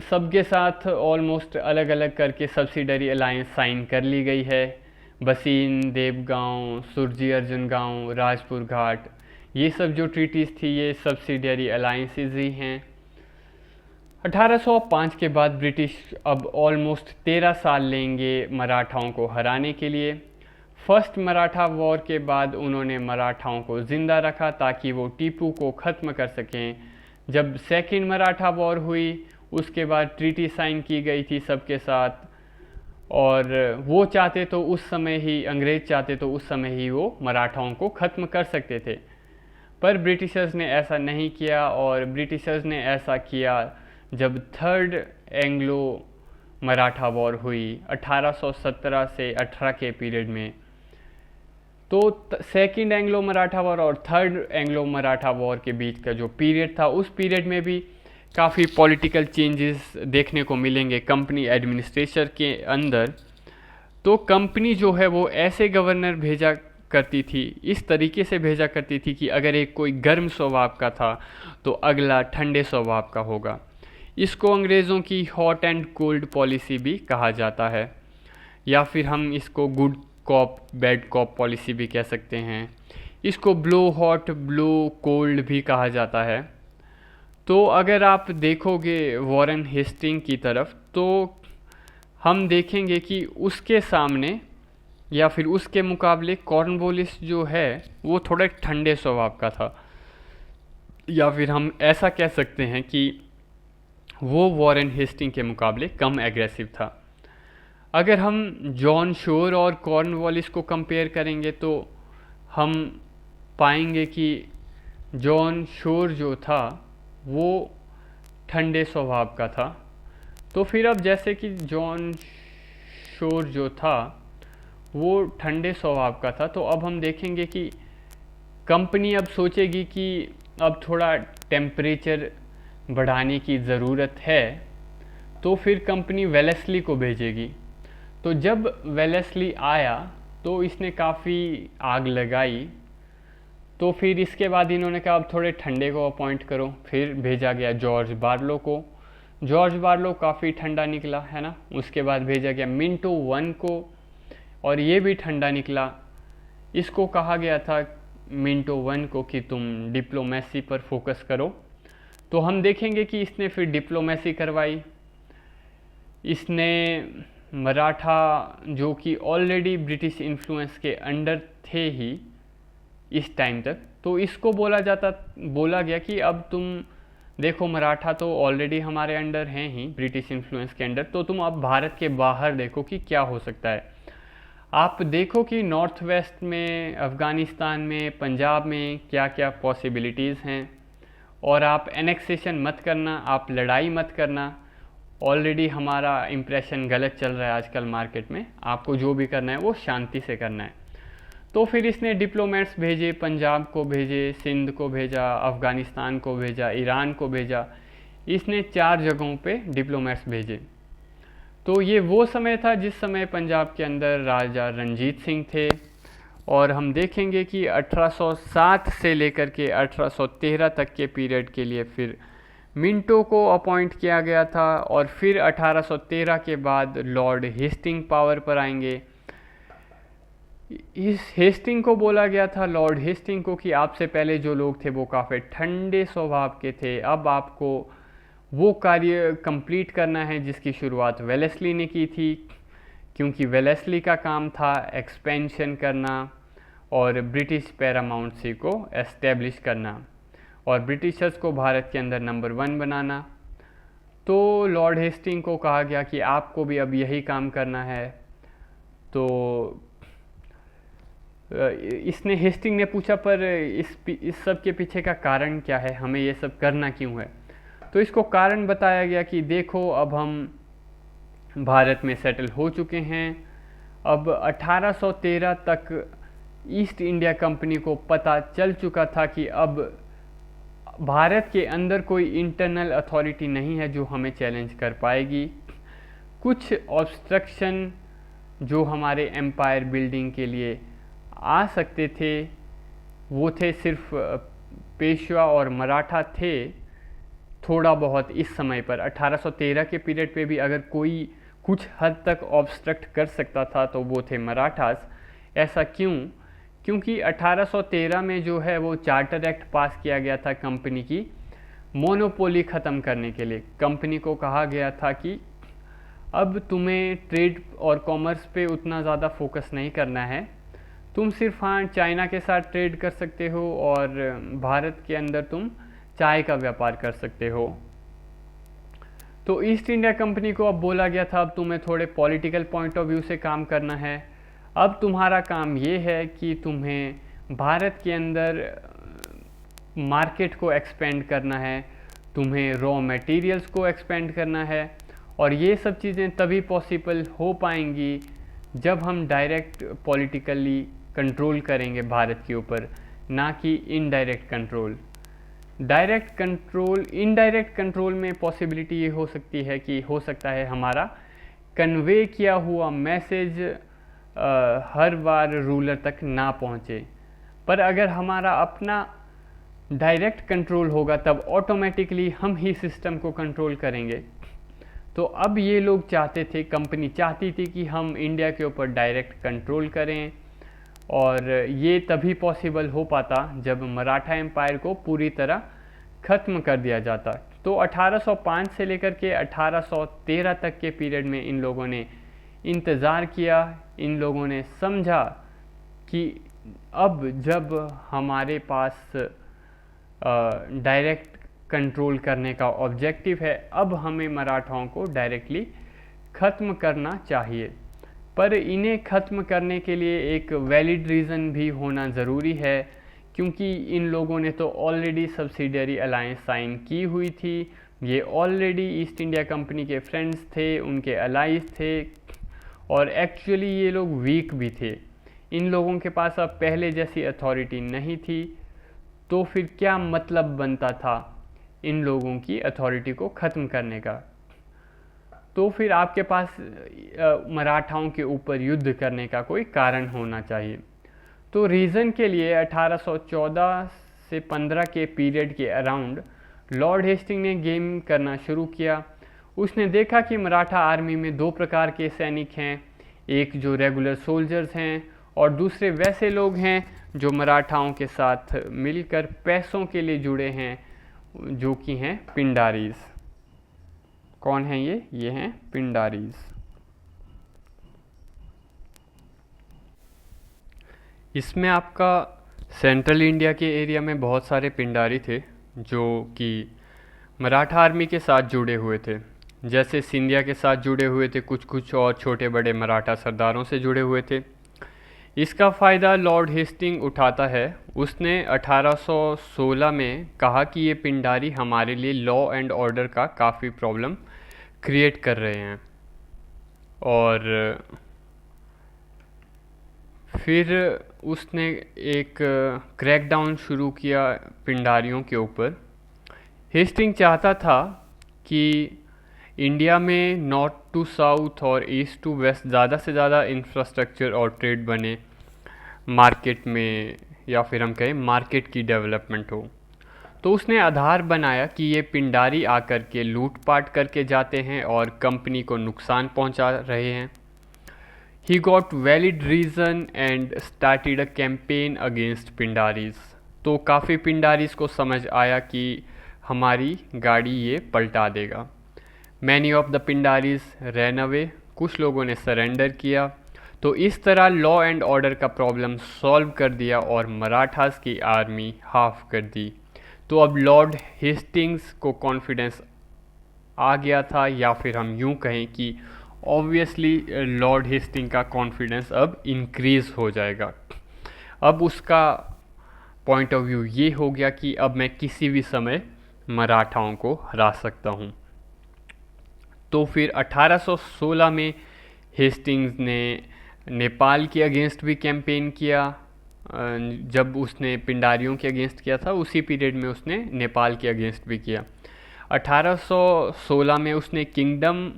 सबके साथ ऑलमोस्ट अलग अलग करके सब्सिडरी अलायंस साइन कर ली गई है। बसीन, देवगांव, सुरजी अर्जन गांव, राजपुर घाट, ये सब जो ट्रीटीज़ थी ये सब्सिडरी अलायंसेज ही हैं। 1805 के बाद ब्रिटिश अब ऑलमोस्ट 13 साल लेंगे मराठाओं को हराने के लिए। फर्स्ट मराठा वॉर के बाद उन्होंने मराठाओं को ज़िंदा रखा ताकि वो टीपू को ख़त्म कर सकें। जब सेकेंड मराठा वॉर हुई उसके बाद ट्रीटी साइन की गई थी सबके साथ, और वो चाहते तो उस समय ही, अंग्रेज़ चाहते तो उस समय ही वो मराठाओं को ख़त्म कर सकते थे, पर ब्रिटिशर्स ने ऐसा नहीं किया। और ब्रिटिशर्स ने ऐसा किया जब थर्ड एंग्लो मराठा वॉर हुई 1817 से 18 के पीरियड में। तो सेकेंड एंग्लो मराठा वॉर और थर्ड एंग्लो मराठा वॉर के बीच का जो पीरियड था, उस पीरियड में भी काफ़ी पॉलिटिकल चेंजेस देखने को मिलेंगे कंपनी एडमिनिस्ट्रेशन के अंदर। तो कंपनी जो है वो ऐसे गवर्नर भेजा करती थी, इस तरीके से भेजा करती थी कि अगर एक कोई गर्म स्वभाव का था तो अगला ठंडे स्वभाव का होगा। इसको अंग्रेज़ों की हॉट एंड कोल्ड पॉलिसी भी कहा जाता है, या फिर हम इसको good cop bad cop policy भी कह सकते हैं। इसको ब्लो हॉट ब्लो कोल्ड भी कहा जाता है। तो अगर आप देखोगे वॉरेन हेस्टिंग की तरफ तो हम देखेंगे कि उसके सामने या फिर उसके मुकाबले कॉर्नवालिस जो है वो थोड़े ठंडे स्वभाव का था, या फिर हम ऐसा कह सकते हैं कि वो वॉरेन हेस्टिंग के मुकाबले कम एग्रेसिव था। अगर हम जॉन शोर और कॉर्नवालिस को कंपेयर करेंगे तो हम पाएंगे कि जॉन शोर जो था वो ठंडे स्वभाव का था। तो फिर अब जैसे कि जॉन शोर जो था वो ठंडे स्वभाव का था, तो अब हम देखेंगे कि कंपनी अब सोचेगी कि अब थोड़ा टेम्परेचर बढ़ाने की ज़रूरत है, तो फिर कंपनी वेलेस्ली को भेजेगी। तो जब वेलेस्ली आया तो इसने काफ़ी आग लगाई, तो फिर इसके बाद इन्होंने कहा अब थोड़े ठंडे को अपॉइंट करो। फिर भेजा गया जॉर्ज बार्लो को। जॉर्ज बार्लो काफ़ी ठंडा निकला है ना। उसके बाद भेजा गया मिंटो वन को। और ये भी ठंडा निकला। इसको कहा गया था मिंटो वन को कि तुम डिप्लोमेसी पर फोकस करो। तो हम देखेंगे कि इसने फिर डिप्लोमेसी करवाई। इसने मराठा जो कि ऑलरेडी ब्रिटिश इन्फ्लुएंस के अंडर थे ही इस टाइम तक, तो इसको बोला गया कि अब तुम देखो मराठा तो ऑलरेडी हमारे अंडर हैं ही, ब्रिटिश इन्फ्लुएंस के अंडर, तो तुम अब भारत के बाहर देखो कि क्या हो सकता है। आप देखो कि नॉर्थ वेस्ट में, अफ़गानिस्तान में, पंजाब में क्या क्या पॉसिबिलिटीज़ हैं, और आप एनेक्सेशन मत करना, आप लड़ाई मत करना। ऑलरेडी हमारा इम्प्रेशन गलत चल रहा है आजकल मार्केट में, आपको जो भी करना है वो शांति से करना है। तो फिर इसने डिप्लोमेट्स भेजे, पंजाब को भेजे, सिंध को भेजा, अफ़गानिस्तान को भेजा, ईरान को भेजा। इसने 4 जगहों पे डिप्लोमेट्स भेजे। तो ये वो समय था जिस समय पंजाब के अंदर राजा रंजीत सिंह थे, और हम देखेंगे कि 1807 से लेकर के 1813 तक के पीरियड के लिए फिर मिंटो को अपॉइंट किया गया था, और फिर 1813 के बाद लॉर्ड हेस्टिंग पावर पर आएंगे। इस हेस्टिंग को बोला गया था, लॉर्ड हेस्टिंग को, कि आपसे पहले जो लोग थे वो काफ़ी ठंडे स्वभाव के थे, अब आपको वो कार्य कंप्लीट करना है जिसकी शुरुआत वेलेस्ली ने की थी, क्योंकि वेलेस्ली का काम था एक्सपेंशन करना और ब्रिटिश पैरामाउंटसी को एस्टेब्लिश करना और ब्रिटिशर्स को भारत के अंदर नंबर 1 बनाना। तो लॉर्ड हेस्टिंग को कहा गया कि आपको भी अब यही काम करना है। तो इसने हेस्टिंग ने पूछा, पर इस सब के पीछे का कारण क्या है, हमें ये सब करना क्यों है। तो इसको कारण बताया गया कि देखो अब हम भारत में सेटल हो चुके हैं, अब 1813 तक ईस्ट इंडिया कंपनी को पता चल चुका था कि अब भारत के अंदर कोई इंटरनल अथॉरिटी नहीं है जो हमें चैलेंज कर पाएगी। कुछ ऑब्स्ट्रक्शन जो हमारे एम्पायर बिल्डिंग के लिए आ सकते थे वो थे सिर्फ पेशवा और मराठा थे। थोड़ा बहुत इस समय पर 1813 के पीरियड पे भी अगर कोई कुछ हद तक ऑब्स्ट्रक्ट कर सकता था तो वो थे मराठास। ऐसा क्यों? क्योंकि 1813 में जो है वो चार्टर एक्ट पास किया गया था कंपनी की मोनोपोली ख़त्म करने के लिए। कंपनी को कहा गया था कि अब तुम्हें ट्रेड और कॉमर्स पे उतना ज़्यादा फोकस नहीं करना है, तुम सिर्फ हाँ चाइना के साथ ट्रेड कर सकते हो और भारत के अंदर तुम चाय का व्यापार कर सकते हो। तो ईस्ट इंडिया कंपनी को अब बोला गया था अब तुम्हें थोड़े पॉलिटिकल पॉइंट ऑफ व्यू से काम करना है। अब तुम्हारा काम ये है कि तुम्हें भारत के अंदर मार्केट को एक्सपेंड करना है, तुम्हें रॉ मटेरियल्स को एक्सपेंड करना है, और ये सब चीज़ें तभी पॉसिबल हो पाएंगी जब हम डायरेक्ट पॉलिटिकली कंट्रोल करेंगे भारत के ऊपर, ना कि indirect control. Direct control, indirect control में पॉसिबिलिटी ये हो सकती है कि हो सकता है हमारा कन्वे किया हुआ मैसेज हर बार रूलर तक ना पहुँचे, पर अगर हमारा अपना डायरेक्ट कंट्रोल होगा तब ऑटोमेटिकली हम ही सिस्टम को कंट्रोल करेंगे। तो अब ये लोग चाहते थे, कंपनी चाहती थी कि हम इंडिया के ऊपर डायरेक्ट कंट्रोल करें, और ये तभी पॉसिबल हो पाता जब मराठा एम्पायर को पूरी तरह ख़त्म कर दिया जाता। तो 1805 से लेकर के 1813 तक के पीरियड में इन लोगों ने इंतज़ार किया, इन लोगों ने समझा कि अब जब हमारे पास डायरेक्ट कंट्रोल करने का ऑब्जेक्टिव है, अब हमें मराठाओं को डायरेक्टली ख़त्म करना चाहिए। पर इन्हें ख़त्म करने के लिए एक वैलिड रीज़न भी होना ज़रूरी है, क्योंकि इन लोगों ने तो ऑलरेडी सब्सिडियरी अलायंस साइन की हुई थी, ये ऑलरेडी ईस्ट इंडिया कंपनी के फ्रेंड्स थे, उनके अलाइज थे, और एक्चुअली ये लोग वीक भी थे। इन लोगों के पास अब पहले जैसी अथॉरिटी नहीं थी, तो फिर क्या मतलब बनता था इन लोगों की अथॉरिटी को ख़त्म करने का। तो फिर आपके पास मराठाओं के ऊपर युद्ध करने का कोई कारण होना चाहिए। तो रीज़न के लिए 1814 से 15 के पीरियड के अराउंड लॉर्ड हेस्टिंग ने गेम करना शुरू किया। उसने देखा कि मराठा आर्मी में 2 प्रकार के सैनिक हैं, एक जो रेगुलर सोल्जर्स हैं और दूसरे वैसे लोग हैं जो मराठाओं के साथ मिलकर पैसों के लिए जुड़े हैं, जो कि हैं पिंडारीज। कौन हैं ये हैं पिंडारीज। इसमें आपका सेंट्रल इंडिया के एरिया में बहुत सारे पिंडारी थे जो कि मराठा आर्मी के साथ जुड़े हुए थे, जैसे सिंधिया के साथ जुड़े हुए थे, कुछ कुछ और छोटे बड़े मराठा सरदारों से जुड़े हुए थे। इसका फ़ायदा लॉर्ड हेस्टिंग उठाता है। उसने 1816 में कहा कि ये पिंडारी हमारे लिए लॉ एंड ऑर्डर का काफ़ी प्रॉब्लम क्रिएट कर रहे हैं, और फिर उसने एक क्रैकडाउन शुरू किया पिंडारियों के ऊपर। हेस्टिंग चाहता था कि इंडिया में नॉर्थ टू साउथ और ईस्ट टू वेस्ट ज़्यादा से ज़्यादा इंफ्रास्ट्रक्चर और ट्रेड बने, मार्केट में, या फिर हम कहें मार्केट की डेवलपमेंट हो। तो उसने आधार बनाया कि ये पिंडारी आकर के लूटपाट करके जाते हैं और कंपनी को नुकसान पहुंचा रहे हैं। He got valid reason and started a campaign against पिंडारीज। तो काफ़ी पिंडारीज को समझ आया कि हमारी गाड़ी ये पलटा देगा। Many of the पिंडारीज ran away, कुछ लोगों ने सरेंडर किया। तो इस तरह लॉ एंड ऑर्डर का प्रॉब्लम सॉल्व कर दिया और मराठास की आर्मी हाफ कर दी। तो अब लॉर्ड हेस्टिंग्स को कॉन्फिडेंस आ गया था, या फिर हम यूँ कहें कि ऑब्वियसली लॉर्ड हेस्टिंग का कॉन्फिडेंस अब इंक्रीज़ हो जाएगा। अब उसका पॉइंट ऑफ व्यू ये हो गया कि अब मैं किसी भी समय मराठाओं को हरा सकता हूँ। तो फिर 1816 में हेस्टिंग्स ने नेपाल के अगेंस्ट भी कैंपेन किया। जब उसने पिंडारियों के अगेंस्ट किया था उसी पीरियड में उसने नेपाल के अगेंस्ट भी किया। 1816 में उसने किंगडम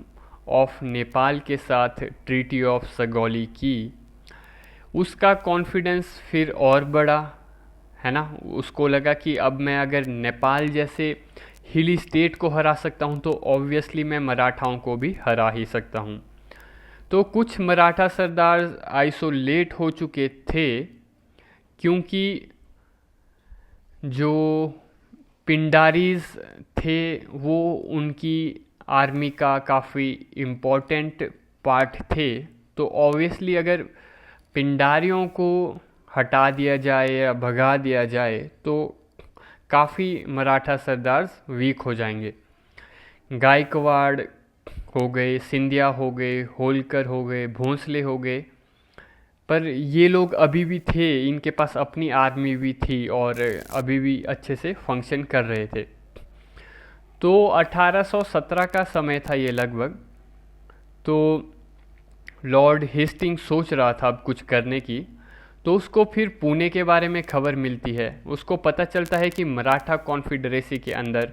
ऑफ नेपाल के साथ ट्रीटी ऑफ सगौली की। उसका कॉन्फिडेंस फिर और बढ़ा, है ना। उसको लगा कि अब मैं अगर नेपाल जैसे हिली स्टेट को हरा सकता हूँ तो ऑब्वियसली मैं मराठाओं को भी हरा ही सकता हूँ। तो कुछ मराठा सरदार आइसोलेट हो चुके थे, क्योंकि जो पिंडारीज थे वो उनकी आर्मी का काफ़ी इम्पोर्टेंट पार्ट थे। तो ऑब्वियसली अगर पिंडारियों को हटा दिया जाए या भगा दिया जाए तो काफ़ी मराठा सरदार वीक हो जाएंगे। गायकवाड़ हो गए, सिंधिया हो गए, होलकर हो गए, भोंसले हो गए, पर ये लोग अभी भी थे, इनके पास अपनी आर्मी भी थी और अभी भी अच्छे से फंक्शन कर रहे थे। तो 1817 का समय था ये लगभग। तो लॉर्ड हेस्टिंग सोच रहा था अब कुछ करने की। तो उसको फिर पुणे के बारे में खबर मिलती है। उसको पता चलता है कि मराठा कॉन्फेडरेसी के अंदर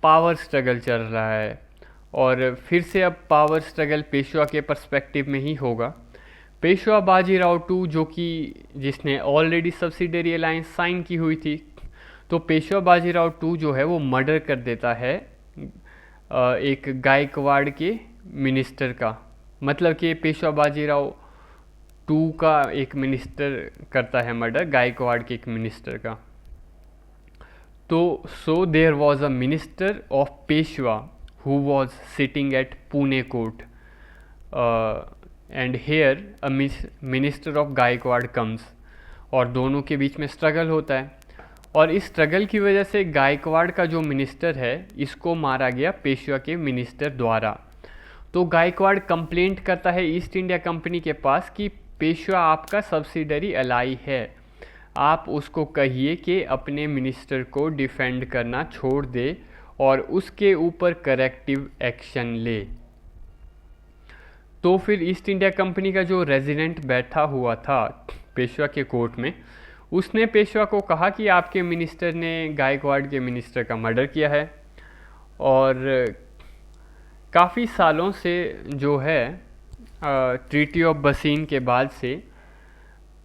पावर स्ट्रगल चल रहा है, और फिर से अब पावर स्ट्रगल पेशवा के पर्सपेक्टिव में ही होगा। पेशवा बाजीराव टू, जो कि जिसने ऑलरेडी सब्सिडरी अलायंस साइन की हुई थी, तो पेशवा बाजीराव टू जो है वो मर्डर कर देता है एक गायकवाड़ के मिनिस्टर का। मतलब कि पेशवा बाजीराव टू का एक मिनिस्टर करता है मर्डर, गायकवाड़ के एक मिनिस्टर का। तो so there was a minister of Peshwa who was sitting at Pune court, and here a minister of Gaikwad comes, और दोनों के बीच में स्ट्रगल होता है। और इस स्ट्रगल की वजह से गायकवाड़ का जो मिनिस्टर है इसको मारा गया पेशवा के मिनिस्टर द्वारा। तो गायकवाड़ कंप्लेंट करता है ईस्ट इंडिया कंपनी के पास कि पेशवा आपका सब्सिडरी अलाई है, आप उसको कहिए कि अपने मिनिस्टर को डिफेंड करना छोड़ दे और उसके ऊपर करेक्टिव एक्शन ले। तो फिर ईस्ट इंडिया कंपनी का जो रेजिडेंट बैठा हुआ था पेशवा के कोर्ट में, उसने पेशवा को कहा कि आपके मिनिस्टर ने गायकवाड़ के मिनिस्टर का मर्डर किया है। और काफ़ी सालों से जो है ट्रीटी ऑफ बसीन के बाद से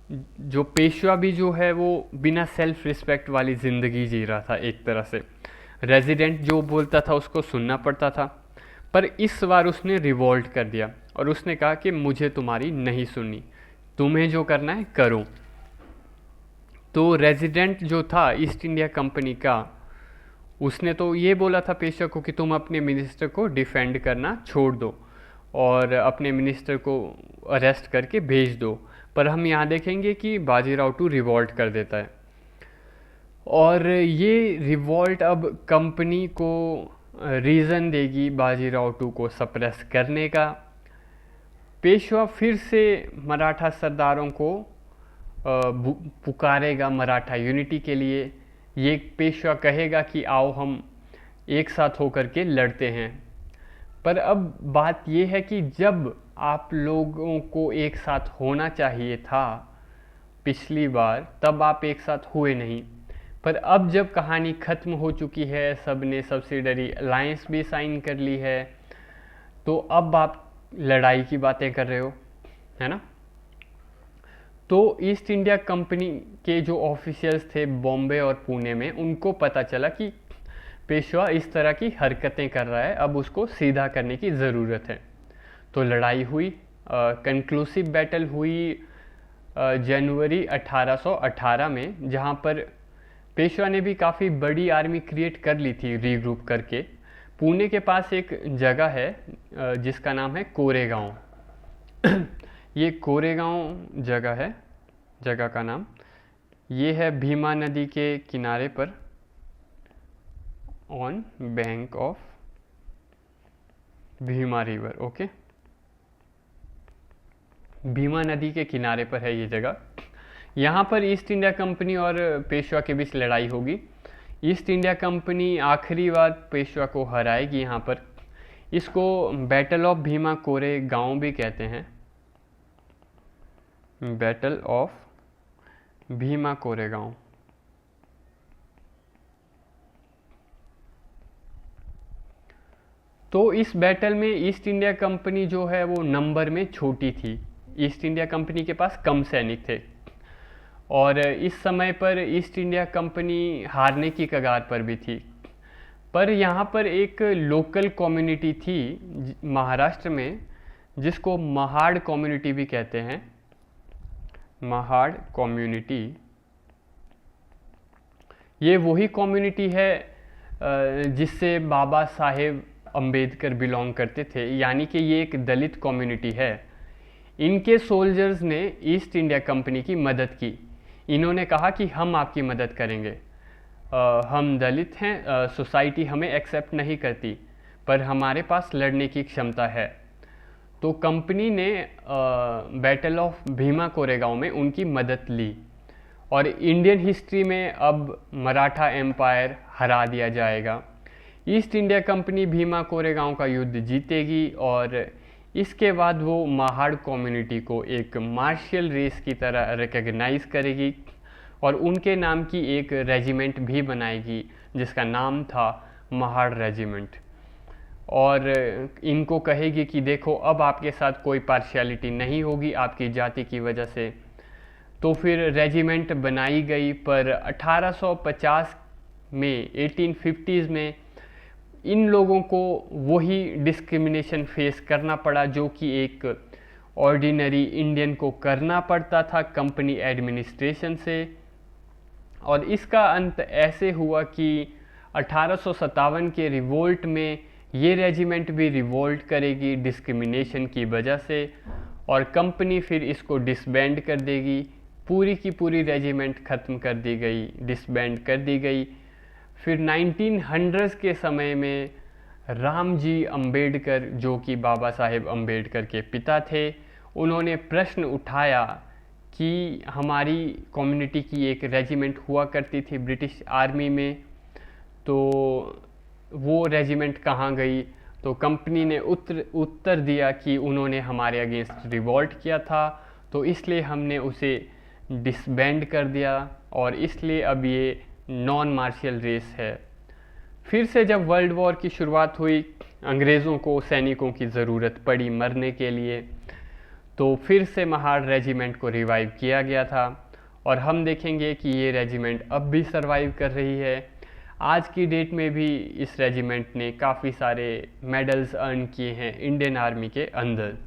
जो पेशवा भी जो है वो बिना सेल्फ रिस्पेक्ट वाली ज़िंदगी जी रहा था। एक तरह से रेजिडेंट जो बोलता था उसको सुनना पड़ता था, पर इस बार उसने रिवोल्ट कर दिया। और उसने कहा कि मुझे तुम्हारी नहीं सुननी, तुम्हें जो करना है करो। तो रेजिडेंट जो था ईस्ट इंडिया कंपनी का, उसने तो ये बोला था पेशवा को कि तुम अपने मिनिस्टर को डिफेंड करना छोड़ दो और अपने मिनिस्टर को अरेस्ट करके भेज दो। पर हम यहाँ देखेंगे कि बाजीराव टू रिवॉल्ट कर देता है, और ये रिवॉल्ट अब कंपनी को रीज़न देगी बाजीराव टू को सप्रेस करने का। पेशवा फिर से मराठा सरदारों को पुकारेगा मराठा यूनिटी के लिए। ये पेशवा कहेगा कि आओ हम एक साथ होकर के लड़ते हैं। पर अब बात ये है कि जब आप लोगों को एक साथ होना चाहिए था पिछली बार, तब आप एक साथ हुए नहीं। पर अब जब कहानी ख़त्म हो चुकी है, सब ने सब्सिडरी अलायंस भी साइन कर ली है, तो अब आप लड़ाई की बातें कर रहे हो, है ना। तो ईस्ट इंडिया कंपनी के जो ऑफिशियल्स थे बॉम्बे और पुणे में, उनको पता चला कि पेशवा इस तरह की हरकतें कर रहा है, अब उसको सीधा करने की ज़रूरत है। तो लड़ाई हुई, कंक्लूसिव बैटल हुई जनवरी 1818 में, जहाँ पर पेशवा ने भी काफ़ी बड़ी आर्मी क्रिएट कर ली थी रीग्रुप करके। पुणे के पास एक जगह है जिसका नाम है कोरेगांव। ये कोरेगांव जगह है, जगह का नाम ये है भीमा नदी के किनारे पर, on bank of Bhima river. Okay, Bhima नदी के किनारे पर है ये जगह। यहाँ पर ईस्ट इंडिया कंपनी और पेशवा के बीच लड़ाई होगी। ईस्ट इंडिया कंपनी आखिरी बार पेशवा को हराएगी यहाँ पर। इसको बैटल ऑफ भीमा कोरे गांव भी कहते हैं, बैटल ऑफ भीमा कोरेगांव। तो इस बैटल में ईस्ट इंडिया कंपनी जो है वो नंबर में छोटी थी, ईस्ट इंडिया कंपनी के पास कम सैनिक थे, और इस समय पर ईस्ट इंडिया कंपनी हारने की कगार पर भी थी। पर यहाँ पर एक लोकल कम्युनिटी थी महाराष्ट्र में, जिसको महाड़ कम्युनिटी भी कहते हैं, महाड़ कम्युनिटी। ये वही कम्युनिटी है जिससे बाबा साहेब अंबेडकर बिलोंग करते थे, यानी कि ये एक दलित कम्युनिटी है। इनके सोल्जर्स ने ईस्ट इंडिया कंपनी की मदद की। इन्होंने कहा कि हम आपकी मदद करेंगे, हम दलित हैं, सोसाइटी हमें एक्सेप्ट नहीं करती, पर हमारे पास लड़ने की क्षमता है। तो कंपनी ने बैटल ऑफ भीमा कोरेगांव में उनकी मदद ली, और इंडियन हिस्ट्री में अब मराठा एम्पायर हरा दिया जाएगा। East India company Bhima Koregaon का युद्ध जीतेगी, और इसके बाद वो महाड़ कम्युनिटी को एक मार्शियल रेस की तरह रिकग्नाइज करेगी, और उनके नाम की एक रेजिमेंट भी बनाएगी जिसका नाम था महाड़ रेजिमेंट। और इनको कहेगी कि देखो अब आपके साथ कोई पार्शियलिटी नहीं होगी आपकी जाति की वजह से। तो फिर रेजिमेंट बनाई गई, पर 1850 में 1850s में इन लोगों को वही डिस्क्रिमिनेशन फेस करना पड़ा जो कि एक ऑर्डिनरी इंडियन को करना पड़ता था कंपनी एडमिनिस्ट्रेशन से। और इसका अंत ऐसे हुआ कि 1857 के रिवोल्ट में ये रेजिमेंट भी रिवोल्ट करेगी डिस्क्रिमिनेशन की वजह से, और कंपनी फिर इसको डिसबैंड कर देगी। पूरी की पूरी रेजिमेंट ख़त्म कर दी गई, डिसबैंड कर दी गई। फिर 1900s के समय में रामजी अंबेडकर, जो कि बाबा साहेब अंबेडकर के पिता थे, उन्होंने प्रश्न उठाया कि हमारी कम्युनिटी की एक रेजिमेंट हुआ करती थी ब्रिटिश आर्मी में, तो वो रेजिमेंट कहाँ गई। तो कंपनी ने उत्तर दिया कि उन्होंने हमारे अगेंस्ट रिवॉल्ट किया था, तो इसलिए हमने उसे डिसबैंड कर दिया, और इसलिए अब ये नॉन मार्शियल रेस है। फिर से जब वर्ल्ड वॉर की शुरुआत हुई, अंग्रेज़ों को सैनिकों की ज़रूरत पड़ी मरने के लिए, तो फिर से महाड़ रेजिमेंट को रिवाइव किया गया था, और हम देखेंगे कि ये रेजिमेंट अब भी सरवाइव कर रही है। आज की डेट में भी इस रेजिमेंट ने काफ़ी सारे मेडल्स अर्न किए हैं इंडियन आर्मी के अंदर।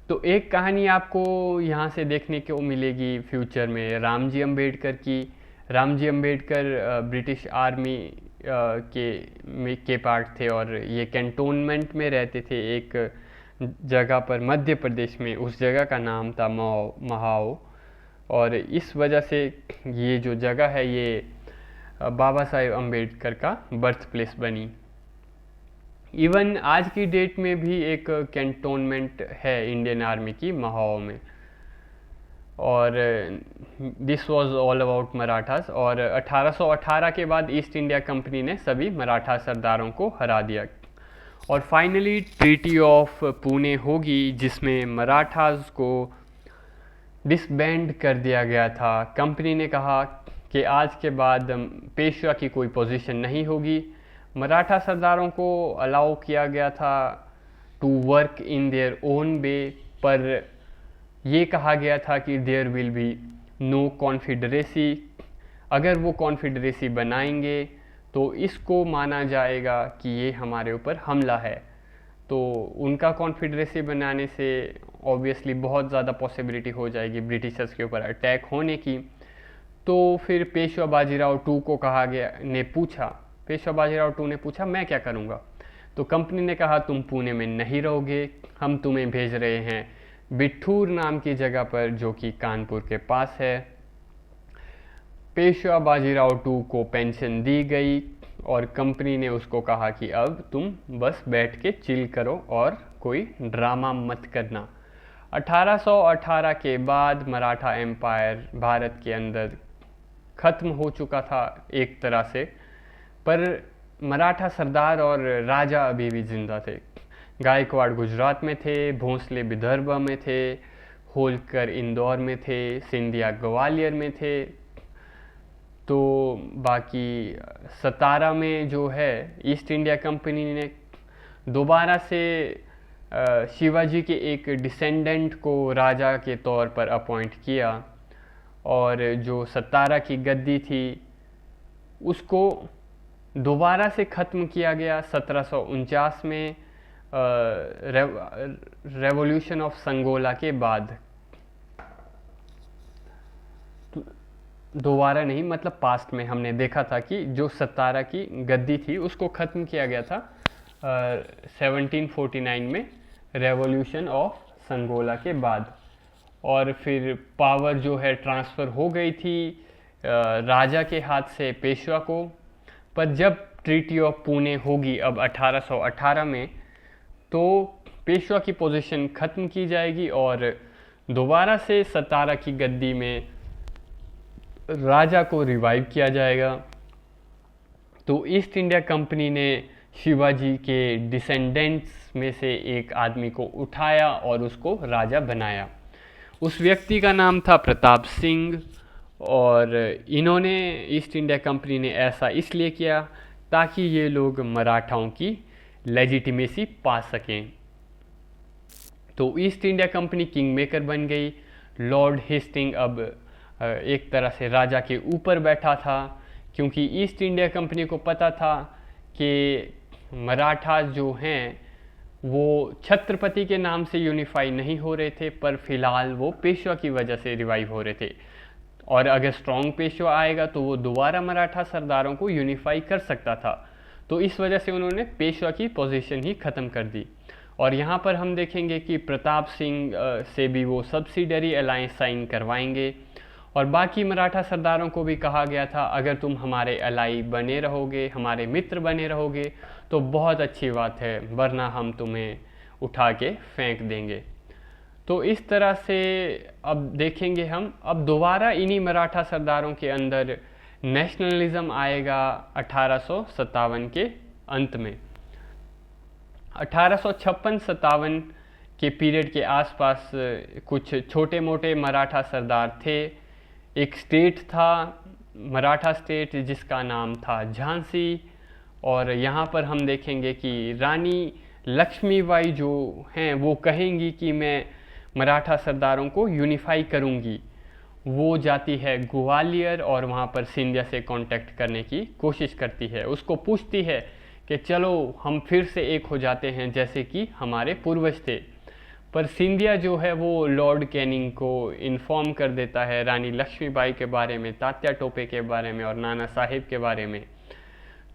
तो एक कहानी आपको यहाँ से देखने को मिलेगी फ्यूचर में रामजी अम्बेडकर की। रामजी अम्बेडकर ब्रिटिश आर्मी के पार्ट थे और ये कैंटोनमेंट में रहते थे एक जगह पर मध्य प्रदेश में। उस जगह का नाम था महाओ। और इस वजह से ये जो जगह है ये बाबा साहेब अम्बेडकर का बर्थ प्लेस बनी। इवन आज की डेट में भी एक कैंटोनमेंट है इंडियन आर्मी की महाओ में। और this was all about Marathas. और 1818 के बाद ईस्ट इंडिया कंपनी ने सभी मराठा सरदारों को हरा दिया और फाइनली ट्रीटी ऑफ पुणे होगी जिसमें मराठास को डिसबैंड कर दिया गया था। कंपनी ने कहा कि आज के बाद पेशवा की कोई पोजीशन नहीं होगी। मराठा सरदारों को अलाउ किया गया था to work in their own way, पर ये कहा गया था कि there will be no confederacy. अगर वो कॉन्फेडरेसी बनाएंगे तो इसको माना जाएगा कि ये हमारे ऊपर हमला है। तो उनका कॉन्फेडरेसी बनाने से ऑब्वियसली बहुत ज़्यादा पॉसिबिलिटी हो जाएगी ब्रिटिशर्स के ऊपर अटैक होने की। तो फिर पेशवा बाजीराव टू को कहा गया पेशवा बाजीराव टू ने पूछा मैं क्या करूँगा। तो कंपनी ने कहा तुम पुणे में नहीं रहोगे, हम तुम्हें भेज रहे हैं बिठूर नाम की जगह पर जो कि कानपुर के पास है। पेशवा बाजीराव टू को पेंशन दी गई और कंपनी ने उसको कहा कि अब तुम बस बैठ के चिल करो और कोई ड्रामा मत करना। 1818 के बाद मराठा एम्पायर भारत के अंदर ख़त्म हो चुका था एक तरह से, पर मराठा सरदार और राजा अभी भी जिंदा थे। गायकवाड़ गुजरात में थे, भोंसले विदर्भ में थे, होलकर इंदौर में थे, सिंधिया ग्वालियर में थे। तो बाकी सतारा में जो है ईस्ट इंडिया कंपनी ने दोबारा से शिवाजी के एक डिसेंडेंट को राजा के तौर पर अपॉइंट किया और जो सतारा की गद्दी थी उसको दोबारा से ख़त्म किया गया 1749 में रेवोल्यूशन ऑफ संगोला के बाद। दोबारा नहीं, मतलब पास्ट में हमने देखा था कि जो सतारा की गद्दी थी उसको ख़त्म किया गया था 1749 में रेवोल्यूशन ऑफ संगोला के बाद। और फिर पावर जो है ट्रांसफ़र हो गई थी राजा के हाथ से पेशवा को। पर जब ट्रीटी ऑफ पुणे होगी अब 1818 में, तो पेशवा की पोजीशन ख़त्म की जाएगी और दोबारा से सतारा की गद्दी में राजा को रिवाइव किया जाएगा। तो ईस्ट इंडिया कंपनी ने शिवाजी के डिसेंडेंट्स में से एक आदमी को उठाया और उसको राजा बनाया। उस व्यक्ति का नाम था प्रताप सिंह। और इन्होंने ईस्ट इंडिया कंपनी ने ऐसा इसलिए किया ताकि ये लोग मराठाओं की लेजिटिमेसी पा सकें। तो East India company king maker बन गई। लॉर्ड हेस्टिंग अब एक तरह से राजा के ऊपर बैठा था, क्योंकि ईस्ट इंडिया कंपनी को पता था कि मराठा जो हैं वो छत्रपति के नाम से यूनिफाई नहीं हो रहे थे, पर फिलहाल वो पेशवा की वजह से रिवाइव हो रहे थे। और अगर स्ट्रॉन्ग पेशवा आएगा तो वो दोबारा मराठा सरदारों को यूनिफाई कर सकता था। तो इस वजह से उन्होंने पेशवा की पोजीशन ही ख़त्म कर दी। और यहाँ पर हम देखेंगे कि प्रताप सिंह से भी वो सब्सिडरी अलायंस साइन करवाएंगे। और बाकी मराठा सरदारों को भी कहा गया था अगर तुम हमारे अलाई बने रहोगे, हमारे मित्र बने रहोगे तो बहुत अच्छी बात है, वरना हम तुम्हें उठा के फेंक देंगे। तो इस तरह से अब देखेंगे हम, अब दोबारा इन्हीं मराठा सरदारों के अंदर नेशनलिज्म आएगा 1857 के अंत में। 1856-57 के पीरियड के आसपास कुछ छोटे मोटे मराठा सरदार थे। एक स्टेट था मराठा स्टेट जिसका नाम था झांसी। और यहाँ पर हम देखेंगे कि रानी लक्ष्मीबाई जो हैं वो कहेंगी कि मैं मराठा सरदारों को यूनिफाई करूँगी। वो जाती है ग्वालियर और वहाँ पर सिंधिया से कांटेक्ट करने की कोशिश करती है। उसको पूछती है कि चलो हम फिर से एक हो जाते हैं जैसे कि हमारे पूर्वज थे। पर सिंधिया जो है वो लॉर्ड कैनिंग को इन्फॉर्म कर देता है रानी लक्ष्मीबाई के बारे में, तात्या टोपे के बारे में और नाना साहिब के बारे में।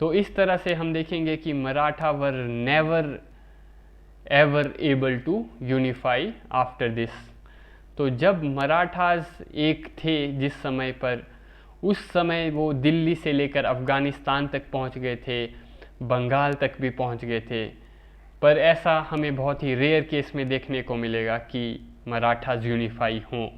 तो इस तरह से हम देखेंगे कि Maratha were never ever able to unify after this. तो जब मराठास एक थे जिस समय पर, उस समय वो दिल्ली से लेकर अफ़गानिस्तान तक पहुंच गए थे, बंगाल तक भी पहुंच गए थे, पर ऐसा हमें बहुत ही रेयर केस में देखने को मिलेगा कि मराठास यूनिफाई हों।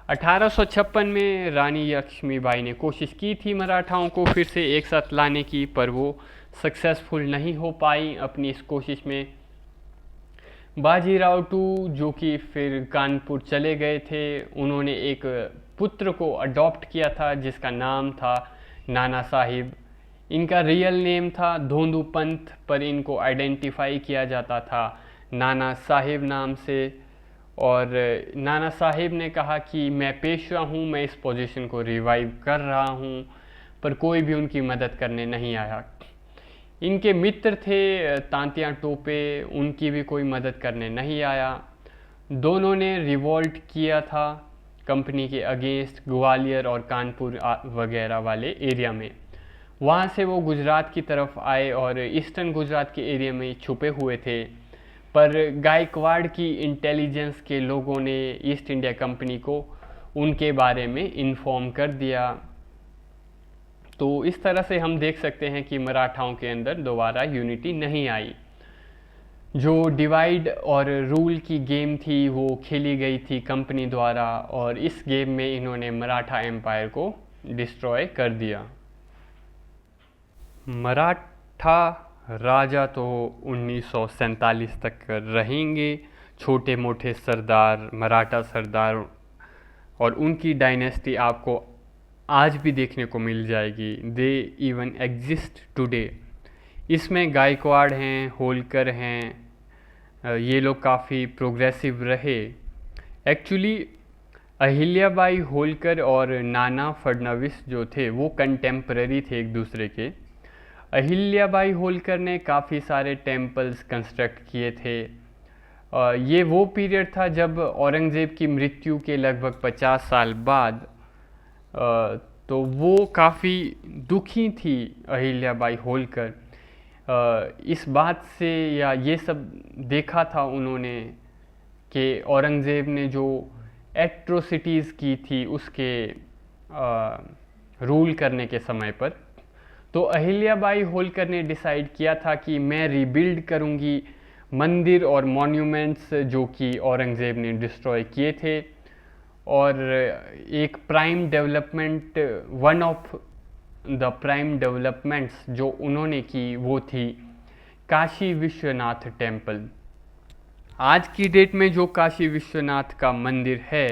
1856 में रानी लक्ष्मीबाई ने कोशिश की थी मराठाओं को फिर से एक साथ लाने की, पर वो सक्सेसफुल नहीं हो पाई अपनी इस कोशिश में। बाजीराव टू जो कि फिर कानपुर चले गए थे, उन्होंने एक पुत्र को अडॉप्ट किया था जिसका नाम था नाना साहिब। इनका रियल नेम था धोंदू पंत, पर इनको आइडेंटिफाई किया जाता था नाना साहिब नाम से। और नाना साहिब ने कहा कि मैं पेशवा हूँ, मैं इस पोजीशन को रिवाइव कर रहा हूँ, पर कोई भी उनकी मदद करने नहीं आया। इनके मित्र थे तांतिया टोपे, उनकी भी कोई मदद करने नहीं आया। दोनों ने रिवोल्ट किया था कंपनी के अगेंस्ट ग्वालियर और कानपुर वगैरह वाले एरिया में। वहाँ से वो गुजरात की तरफ आए और ईस्टर्न गुजरात के एरिया में छुपे हुए थे, पर गायकवाड़ की इंटेलिजेंस के लोगों ने ईस्ट इंडिया कंपनी को उनके बारे में इन्फॉर्म कर दिया। तो इस तरह से हम देख सकते हैं कि मराठाओं के अंदर दोबारा यूनिटी नहीं आई। जो डिवाइड और रूल की गेम थी वो खेली गई थी कंपनी द्वारा, और इस गेम में इन्होंने मराठा एम्पायर को डिस्ट्रॉय कर दिया। मराठा राजा तो 1947 तक रहेंगे, छोटे मोटे सरदार, मराठा सरदार, और उनकी डायनेस्टी आपको आज भी देखने को मिल जाएगी। They even exist today. इसमें गायकवाड़ हैं, होलकर हैं, ये लोग काफ़ी प्रोग्रेसिव रहे। एक्चुअली अहिल्याबाई होलकर और नाना फडणवीस जो थे वो कंटेम्पररी थे एक दूसरे के। अहिल्याबाई होलकर ने काफ़ी सारे टेम्पल्स कंस्ट्रक्ट किए थे। ये वो पीरियड था जब औरंगज़ेब की मृत्यु के लगभग 50 साल बाद, तो वो काफ़ी दुखी थी अहिल्याबाई होलकर इस बात से, या ये सब देखा था उन्होंने कि औरंगज़ेब ने जो एट्रोसिटीज़ की थी उसके रूल करने के समय पर। तो अहिल्याबाई होलकर ने डिसाइड किया था कि मैं रिबिल्ड करूंगी मंदिर और मॉन्यूमेंट्स जो कि औरंगज़ेब ने डिस्ट्रॉय किए थे। और एक prime development, one of the prime developments जो उन्होंने की वो थी काशी विश्वनाथ टेम्पल। आज की डेट में जो काशी विश्वनाथ का मंदिर है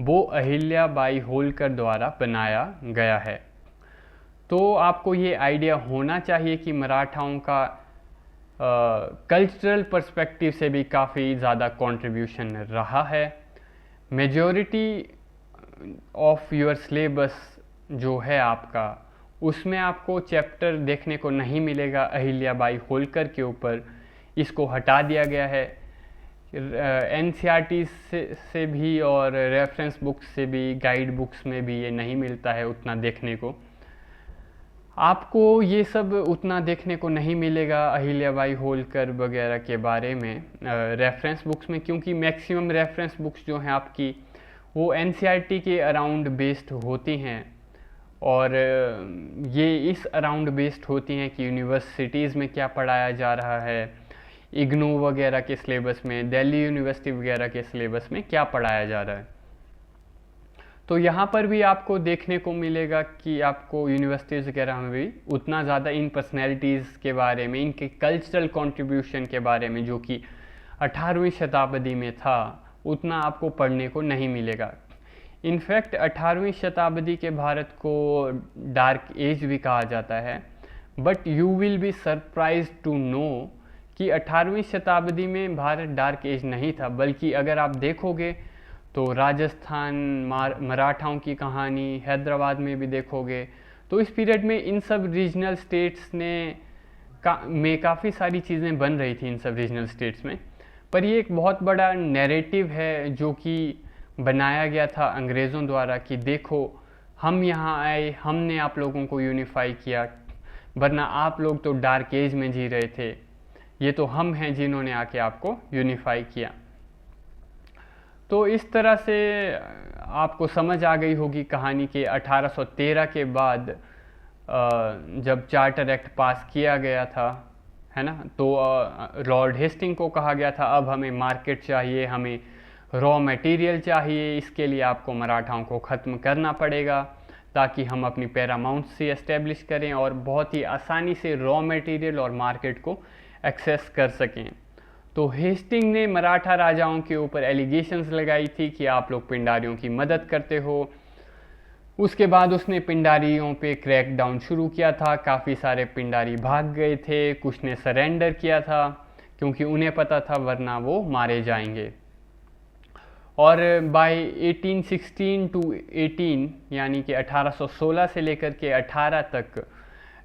वो अहिल्याबाई होलकर द्वारा बनाया गया है। तो आपको ये आइडिया होना चाहिए कि मराठाओं का कल्चरल पर्सपेक्टिव से भी काफ़ी ज़्यादा कंट्रीब्यूशन रहा है। मेजॉरिटी ऑफ योर सिलेबस जो है आपका, उसमें आपको चैप्टर देखने को नहीं मिलेगा अहिल्याबाई होलकर के ऊपर, इसको हटा दिया गया है। एनसीईआरटी से भी और रेफरेंस बुक्स से भी, गाइड बुक्स में भी ये नहीं मिलता है उतना देखने को। आपको ये सब उतना देखने को नहीं मिलेगा अहिल्याबाई होलकर वगैरह के बारे में रेफरेंस बुक्स में, क्योंकि मैक्सिमम रेफरेंस बुक्स जो हैं आपकी वो एनसीईआरटी के अराउंड बेस्ड होती हैं, और ये इस अराउंड बेस्ड होती हैं कि यूनिवर्सिटीज़ में क्या पढ़ाया जा रहा है, इग्नू वगैरह के सिलेबस में, दिल्ली यूनिवर्सिटी वगैरह के सिलेबस में क्या पढ़ाया जा रहा है। तो यहाँ पर भी आपको देखने को मिलेगा कि आपको यूनिवर्सिटीज़ वगैरह में भी उतना ज़्यादा इन पर्सनैलिटीज़ के बारे में, इनके कल्चरल कंट्रीब्यूशन के बारे में जो कि 18वीं शताब्दी में था, उतना आपको पढ़ने को नहीं मिलेगा। इनफैक्ट 18वीं शताब्दी के भारत को डार्क एज भी कहा जाता है, but you will be surprise to know कि 18वीं शताब्दी में भारत डार्क एज नहीं था, बल्कि अगर आप देखोगे तो राजस्थान, मराठाओं की कहानी हैदराबाद में भी देखोगे, तो इस पीरियड में इन सब रीजनल स्टेट्स में काफ़ी सारी चीज़ें बन रही थी इन सब रीजनल स्टेट्स में। पर ये एक बहुत बड़ा नैरेटिव है जो कि बनाया गया था अंग्रेज़ों द्वारा कि देखो हम यहाँ आए, हमने आप लोगों को यूनिफाई किया, वरना आप लोग तो डार्क एज में जी रहे थे, ये तो हम हैं जिन्होंने आके आपको यूनिफाई किया। तो इस तरह से आपको समझ आ गई होगी कहानी के 1813 के बाद जब चार्टर एक्ट पास किया गया था, है ना, तो लॉर्ड हेस्टिंग को कहा गया था अब हमें मार्केट चाहिए, हमें रॉ मटेरियल चाहिए, इसके लिए आपको मराठाओं को ख़त्म करना पड़ेगा ताकि हम अपनी पैरामाउंट्सी एस्टेब्लिश करें और बहुत ही आसानी से रॉ मटेरियल और मार्केट को एक्सेस कर सकें। तो हेस्टिंग ने मराठा राजाओं के ऊपर एलिगेशंस लगाई थी कि आप लोग पिंडारियों की मदद करते हो। उसके बाद उसने पिंडारियों पे क्रैक डाउन शुरू किया था, काफ़ी सारे पिंडारी भाग गए थे, कुछ ने सरेंडर किया था क्योंकि उन्हें पता था वरना वो मारे जाएंगे। और बाय 1816 टू 18 यानी कि 1816 से लेकर के 18 तक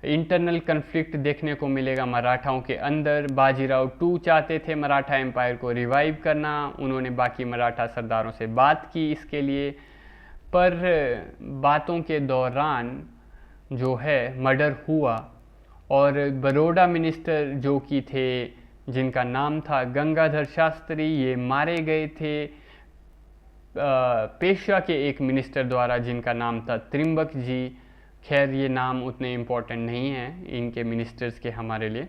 इंटरनल कन्फ्लिक्ट देखने को मिलेगा मराठाओं के अंदर। बाजीराव टू चाहते थे मराठा एम्पायर को रिवाइव करना, उन्होंने बाकी मराठा सरदारों से बात की इसके लिए, पर बातों के दौरान जो है मर्डर हुआ और बरोडा मिनिस्टर जो कि थे जिनका नाम था गंगाधर शास्त्री, ये मारे गए थे पेशवा के एक मिनिस्टर द्वारा जिनका नाम था त्रिम्बक जी। खैर ये नाम उतने इम्पोर्टेंट नहीं है इनके मिनिस्टर्स के हमारे लिए,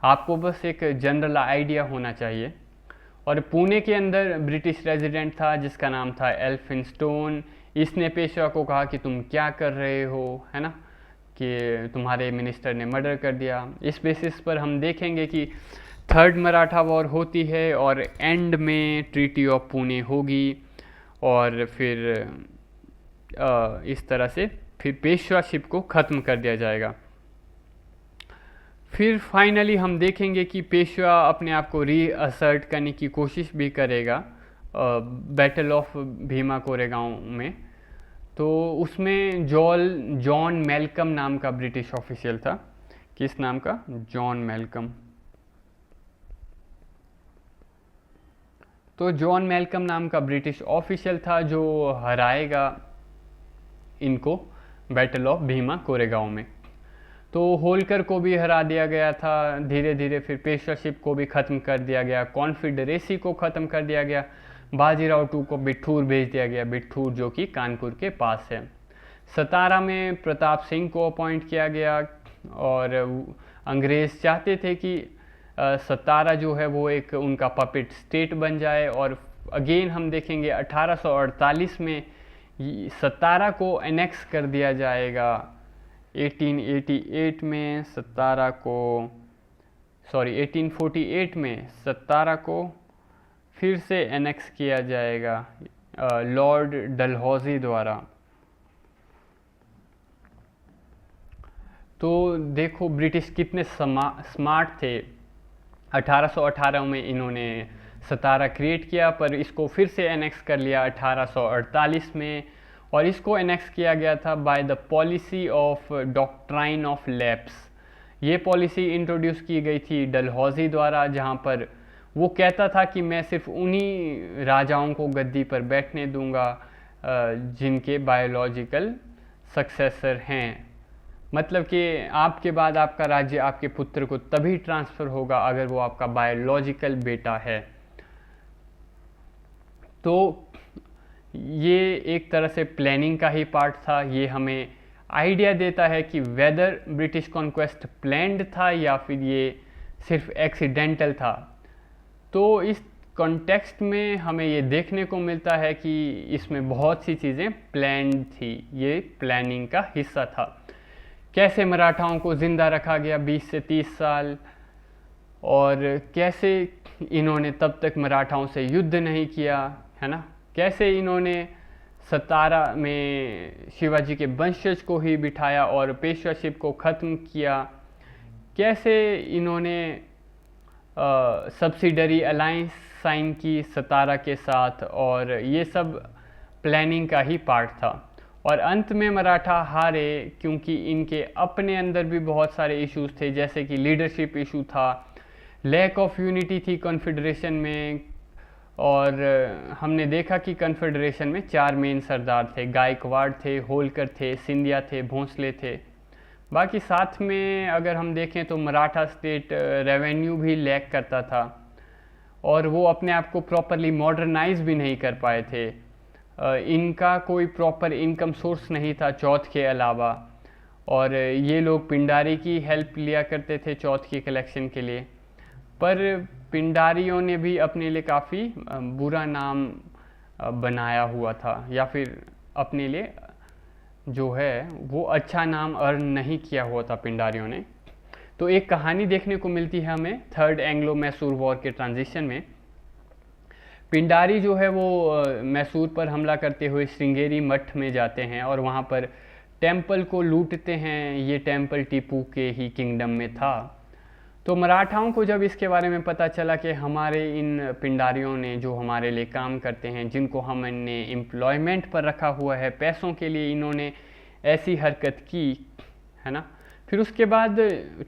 आपको बस एक जनरल आइडिया होना चाहिए। और पुणे के अंदर ब्रिटिश रेजिडेंट था जिसका नाम था एल्फिनस्टोन, इसने पेशवा को कहा कि तुम क्या कर रहे हो, है ना, कि तुम्हारे मिनिस्टर ने मर्डर कर दिया। इस बेसिस पर हम देखेंगे कि थर्ड मराठा वॉर होती है और एंड में ट्रीटी ऑफ पुणे होगी और फिर इस तरह से फिर पेशवाशिप को ख़त्म कर दिया जाएगा। फिर फाइनली हम देखेंगे कि पेशवा अपने आप को रीअसर्ट करने की कोशिश भी करेगा बैटल ऑफ भीमा कोरेगांव में। तो उसमें जॉन मेलकम नाम का ब्रिटिश ऑफिशियल था। किस नाम का? John Malcolm. तो जॉन मेलकम नाम का ब्रिटिश ऑफिशियल था जो हराएगा इनको बैटल ऑफ भीमा कोरेगांव में। तो होलकर को भी हरा दिया गया था धीरे धीरे, फिर पेशवाशिप को भी ख़त्म कर दिया गया, कॉन्फेडरेसी को ख़त्म कर दिया गया, बाजीराव टू को बिठूर भेज दिया गया, बिठूर जो कि कानपुर के पास है। सतारा में प्रताप सिंह को अपॉइंट किया गया और अंग्रेज़ चाहते थे कि सतारा जो है वो एक उनका पपेट स्टेट बन जाए। और अगेन हम देखेंगे 1848 में सतारा को एनेक्स कर दिया जाएगा। 1848 में सतारा को 1848 में सतारा को फिर से एनेक्स किया जाएगा लॉर्ड डलहौजी द्वारा। तो देखो ब्रिटिश कितने स्मार्ट थे, 1818 में इन्होंने सतारा क्रिएट किया पर इसको फिर से एनेक्स कर लिया 1848 में। और इसको एनेक्स किया गया था by the policy of doctrine of lapse. ये पॉलिसी इंट्रोड्यूस की गई थी डलहौजी द्वारा, जहाँ पर वो कहता था कि मैं सिर्फ उन्हीं राजाओं को गद्दी पर बैठने दूंगा जिनके बायोलॉजिकल सक्सेसर हैं। मतलब कि आपके बाद आपका राज्य आपके पुत्र को तभी ट्रांसफ़र होगा अगर वो आपका बायोलॉजिकल बेटा है। तो ये एक तरह से प्लानिंग का ही पार्ट था। ये हमें आइडिया देता है कि वेदर ब्रिटिश कॉन्क्वेस्ट प्लान्ड था या फिर ये सिर्फ एक्सीडेंटल था। तो इस कॉन्टेक्स्ट में हमें ये देखने को मिलता है कि इसमें बहुत सी चीज़ें प्लान्ड थी, ये प्लानिंग का हिस्सा था। कैसे मराठाओं को ज़िंदा रखा गया 20 से 30 साल और कैसे इन्होंने तब तक मराठाओं से युद्ध नहीं किया, है ना, कैसे इन्होंने सतारा में शिवाजी के वंशज को ही बिठाया और पेशवाशिप को ख़त्म किया, कैसे इन्होंने सब्सिडरी अलायंस साइन की सतारा के साथ, और ये सब प्लानिंग का ही पार्ट था। और अंत में मराठा हारे क्योंकि इनके अपने अंदर भी बहुत सारे इश्यूज थे, जैसे कि लीडरशिप इशू था, लैक ऑफ यूनिटी थी कॉन्फेडरेशन में। और हमने देखा कि कॉन्फेडरेशन में 4 मेन सरदार थे, गायकवाड़ थे, होलकर थे, सिंधिया थे, भोंसले थे। बाकी साथ में अगर हम देखें तो मराठा स्टेट रेवेन्यू भी लैक करता था और वो अपने आप को प्रॉपरली मॉडर्नाइज भी नहीं कर पाए थे। इनका कोई प्रॉपर इनकम सोर्स नहीं था चौथ के अलावा, और ये लोग पिंडारी की हेल्प लिया करते थे चौथ की कलेक्शन के लिए। पर पिंडारियों ने भी अपने लिए काफ़ी बुरा नाम बनाया हुआ था, या फिर अपने लिए जो है वो अच्छा नाम अर्न नहीं किया हुआ था पिंडारियों ने। तो एक कहानी देखने को मिलती है हमें थर्ड एंग्लो मैसूर वॉर के ट्रांजिशन में। पिंडारी जो है वो मैसूर पर हमला करते हुए श्रृंगेरी मठ में जाते हैं और वहाँ पर टेम्पल को लूटते हैं। ये टेम्पल टीपू के ही किंगडम में था। तो मराठाओं को जब इसके बारे में पता चला कि हमारे इन पिंडारियों ने जो हमारे लिए काम करते हैं, जिनको हमने एम्प्लॉयमेंट पर रखा हुआ है, पैसों के लिए इन्होंने ऐसी हरकत की, है ना। फिर उसके बाद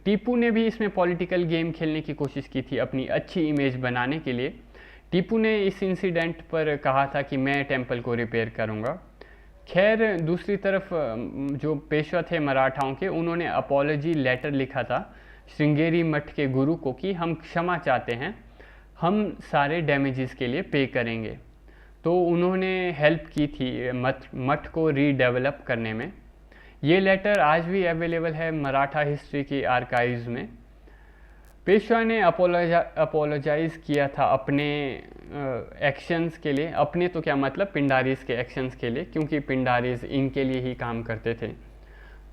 टीपू ने भी इसमें पॉलिटिकल गेम खेलने की कोशिश की थी अपनी अच्छी इमेज बनाने के लिए। टीपू ने इस इंसिडेंट पर कहा था कि मैं टेम्पल को रिपेयर करूँगा। खैर दूसरी तरफ जो पेशवा थे मराठाओं के, उन्होंने अपॉलॉजी लेटर लिखा था श्रृंगेरी मठ के गुरु को कि हम क्षमा चाहते हैं, हम सारे डैमेजेस के लिए पे करेंगे। तो उन्होंने हेल्प की थी मठ को रीडेवलप करने में। ये लेटर आज भी अवेलेबल है मराठा हिस्ट्री की आर्काइव्स में। पेशवा ने अपोलोजाइज किया था अपने एक्शंस के लिए, अपने तो क्या मतलब पिंडारीज के एक्शंस के लिए, क्योंकि पिंडारीज इनके लिए ही काम करते थे।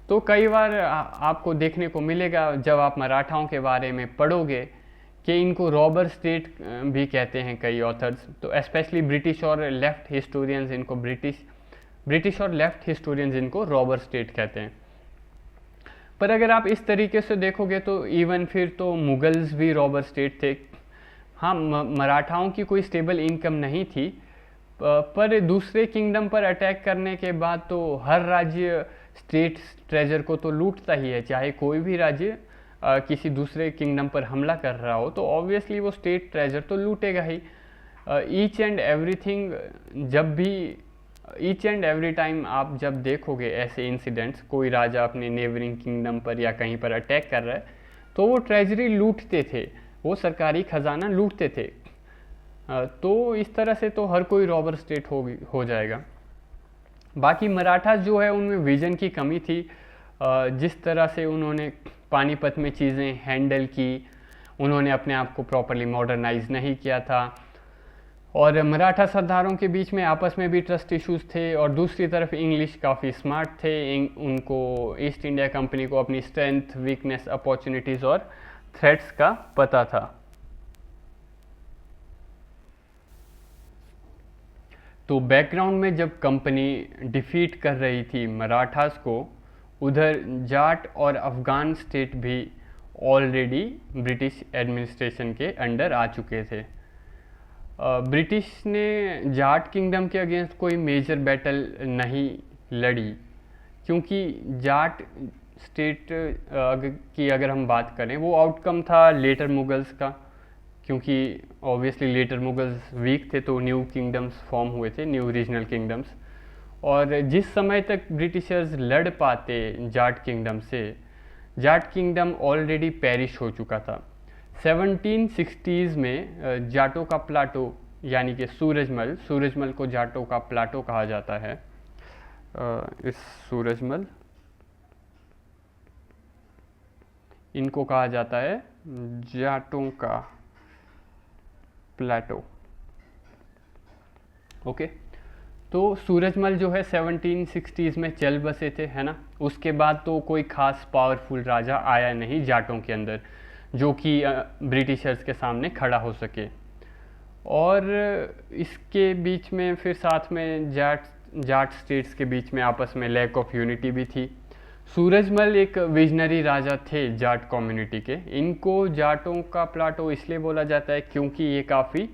तो कई बार आपको देखने को मिलेगा जब आप मराठाओं के बारे में पढ़ोगे कि इनको रॉबर स्टेट भी कहते हैं कई ऑथर्स। तो स्पेशली ब्रिटिश और लेफ्ट हिस्टोरियंस इनको ब्रिटिश और लेफ्ट हिस्टोरियंस इनको रॉबर स्टेट कहते हैं। पर अगर आप इस तरीके से देखोगे तो इवन फिर तो मुगल्स भी रॉबर स्टेट थे। हाँ, मराठाओं की कोई स्टेबल इनकम नहीं थी, पर दूसरे किंगडम पर अटैक करने के बाद तो हर राज्य स्टेट ट्रेजर को तो लूटता ही है। चाहे कोई भी राज्य किसी दूसरे किंगडम पर हमला कर रहा हो तो ऑब्वियसली वो स्टेट ट्रेजर तो लूटेगा ही। ईच एंड एवरी टाइम आप जब देखोगे ऐसे इंसिडेंट्स, कोई राजा अपने नेबरिंग किंगडम पर या कहीं पर अटैक कर रहा है तो वो ट्रेजरी लूटते थे, वो सरकारी खजाना लूटते थे। तो इस तरह से तो हर कोई रॉबर स्टेट हो जाएगा। बाकी मराठास जो है उनमें विजन की कमी थी। जिस तरह से उन्होंने पानीपत में चीज़ें हैंडल की, उन्होंने अपने आप को प्रॉपरली मॉडर्नाइज नहीं किया था। और मराठा सरदारों के बीच में आपस में भी ट्रस्ट इश्यूज थे, और दूसरी तरफ इंग्लिश काफ़ी स्मार्ट थे। उनको ईस्ट इंडिया कंपनी को अपनी स्ट्रेंथ, वीकनेस, अपॉर्चुनिटीज़ और थ्रेट्स का पता था। तो बैकग्राउंड में जब कंपनी डिफीट कर रही थी मराठास को, उधर जाट और अफ़गान स्टेट भी ऑलरेडी ब्रिटिश एडमिनिस्ट्रेशन के अंडर आ चुके थे। ब्रिटिश ने जाट किंगडम के अगेंस्ट कोई मेजर बैटल नहीं लड़ी, क्योंकि जाट स्टेट की अगर हम बात करें वो आउटकम था लेटर मुगल्स का, क्योंकि ऑब्वियसली लेटर मुगल्स वीक थे तो न्यू किंगडम्स फॉर्म हुए थे, न्यू रीजनल किंगडम्स। और जिस समय तक ब्रिटिशर्स लड़ पाते जाट किंगडम से, जाट किंगडम ऑलरेडी पेरिश हो चुका था। 1760s में जाटों का प्लाटो यानी कि सूरजमल को जाटों का प्लाटो कहा जाता है। इस सूरजमल इनको कहा जाता है जाटों का प्लाटो। ओके, तो सूरजमल जो है 1760s में चल बसे थे, है ना। उसके बाद तो कोई खास पावरफुल राजा आया नहीं जाटों के अंदर जो कि ब्रिटिशर्स के सामने खड़ा हो सके। और इसके बीच में फिर साथ में जाट स्टेट्स के बीच में आपस में लैक ऑफ यूनिटी भी थी। सूरजमल एक विजनरी राजा थे जाट कम्युनिटी के। इनको जाटों का प्लाटो इसलिए बोला जाता है क्योंकि ये काफ़ी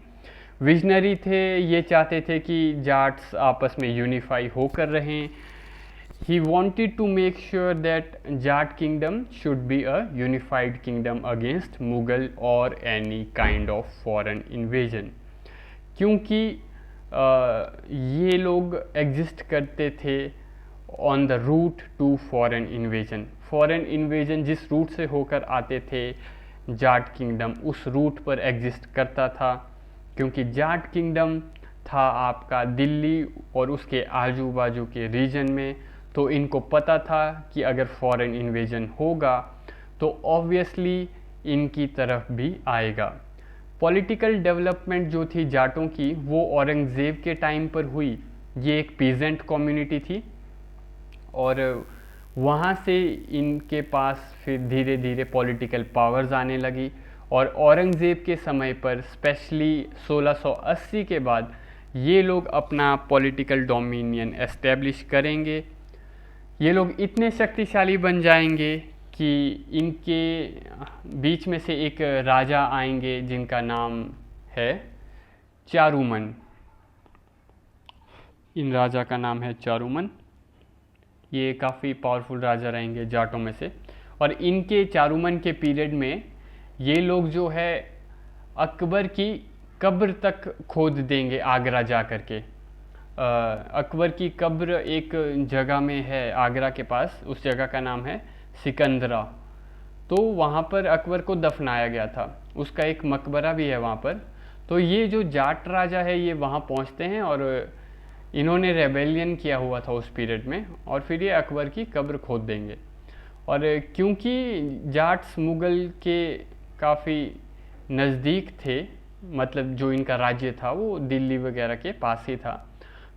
विजनरी थे। ये चाहते थे कि जाट्स आपस में यूनिफाई होकर रहें, he wanted to make sure that Jat kingdom should be a unified kingdom against Mughal or any kind of foreign invasion, क्योंकि ये लोग एग्जिस्ट करते थे on the route to foreign invasion. Foreign invasion जिस रूट से होकर आते थे जाट किंगडम उस रूट पर एग्जिस्ट करता था, क्योंकि जाट किंगडम था आपका दिल्ली और उसके आजू बाजू के रीजन में, तो इनको पता था कि अगर फॉरेन इन्वेजन होगा तो ऑब्वियसली इनकी तरफ भी आएगा। पॉलिटिकल डेवलपमेंट जो थी जाटों की वो औरंगज़ेब के टाइम पर हुई। ये एक पीजेंट कम्युनिटी थी और वहाँ से इनके पास फिर धीरे धीरे पॉलिटिकल पावर्स आने लगी और औरंगज़ेब के समय पर स्पेशली 1680 के बाद ये लोग अपना पॉलिटिकल डोमिनियन एस्टेब्लिश करेंगे। ये लोग इतने शक्तिशाली बन जाएंगे कि इनके बीच में से एक राजा आएंगे जिनका नाम है चारुमन। इन राजा का नाम है चारुमन। ये काफ़ी पावरफुल राजा रहेंगे जाटों में से, और इनके चारुमन के पीरियड में ये लोग जो है अकबर की कब्र तक खोद देंगे आगरा जा कर के। अकबर की कब्र एक जगह में है आगरा के पास, उस जगह का नाम है सिकंदरा। तो वहाँ पर अकबर को दफनाया गया था, उसका एक मकबरा भी है वहाँ पर। तो ये जो जाट राजा है ये वहाँ पहुँचते हैं और इन्होंने रेबेलियन किया हुआ था उस पीरियड में, और फिर ये अकबर की कब्र खोद देंगे। और क्योंकि जाट्स मुग़ल के काफ़ी नज़दीक थे, मतलब जो इनका राज्य था वो दिल्ली वगैरह के पास ही था,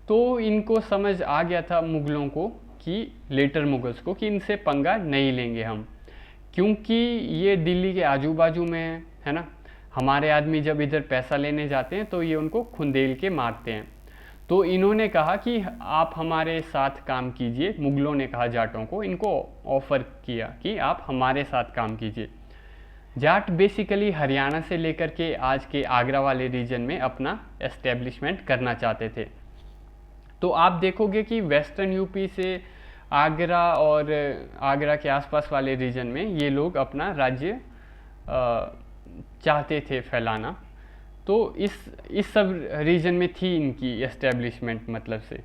तो इनको समझ आ गया था मुग़लों को कि लेटर मुग़ल्स को कि इनसे पंगा नहीं लेंगे हम, क्योंकि ये दिल्ली के आजू बाजू में है ना। हमारे आदमी जब इधर पैसा लेने जाते हैं तो ये उनको खुंदेल के मारते हैं। तो इन्होंने कहा कि आप हमारे साथ काम कीजिए। मुग़लों ने कहा जाटों को, इनको ऑफ़र किया कि आप हमारे साथ काम कीजिए। जाट बेसिकली हरियाणा से लेकर के आज के आगरा वाले रीजन में अपना एस्टेब्लिशमेंट करना चाहते थे। तो आप देखोगे कि वेस्टर्न यूपी से आगरा और आगरा के आसपास वाले रीजन में ये लोग अपना राज्य चाहते थे फैलाना। तो इस सब रीजन में थी इनकी एस्टेब्लिशमेंट, मतलब से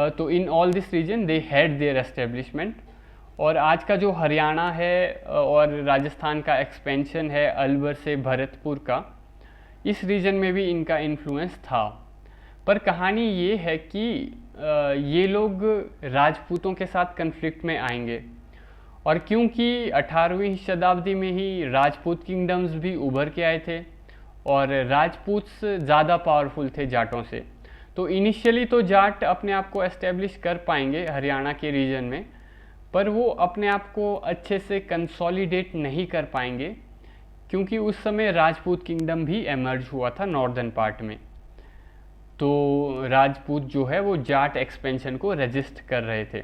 तो in all this region they had their establishment. और आज का जो हरियाणा है और राजस्थान का एक्सपेंशन है अलवर से भरतपुर का, इस रीजन में भी इनका इन्फ्लुएंस था। पर कहानी ये है कि ये लोग राजपूतों के साथ कन्फ्लिक्ट में आएंगे, और क्योंकि 18वीं शताब्दी में ही राजपूत किंगडम्स भी उभर के आए थे और राजपूत ज़्यादा पावरफुल थे जाटों से, तो इनिशियली तो जाट अपने आप को एस्टेब्लिश कर पाएंगे हरियाणा के रीजन में, पर वो अपने आप को अच्छे से कंसोलिडेट नहीं कर पाएंगे, क्योंकि उस समय राजपूत किंगडम भी एमर्ज हुआ था नॉर्दर्न पार्ट में। तो राजपूत जो है वो जाट एक्सपेंशन को रेजिस्ट कर रहे थे।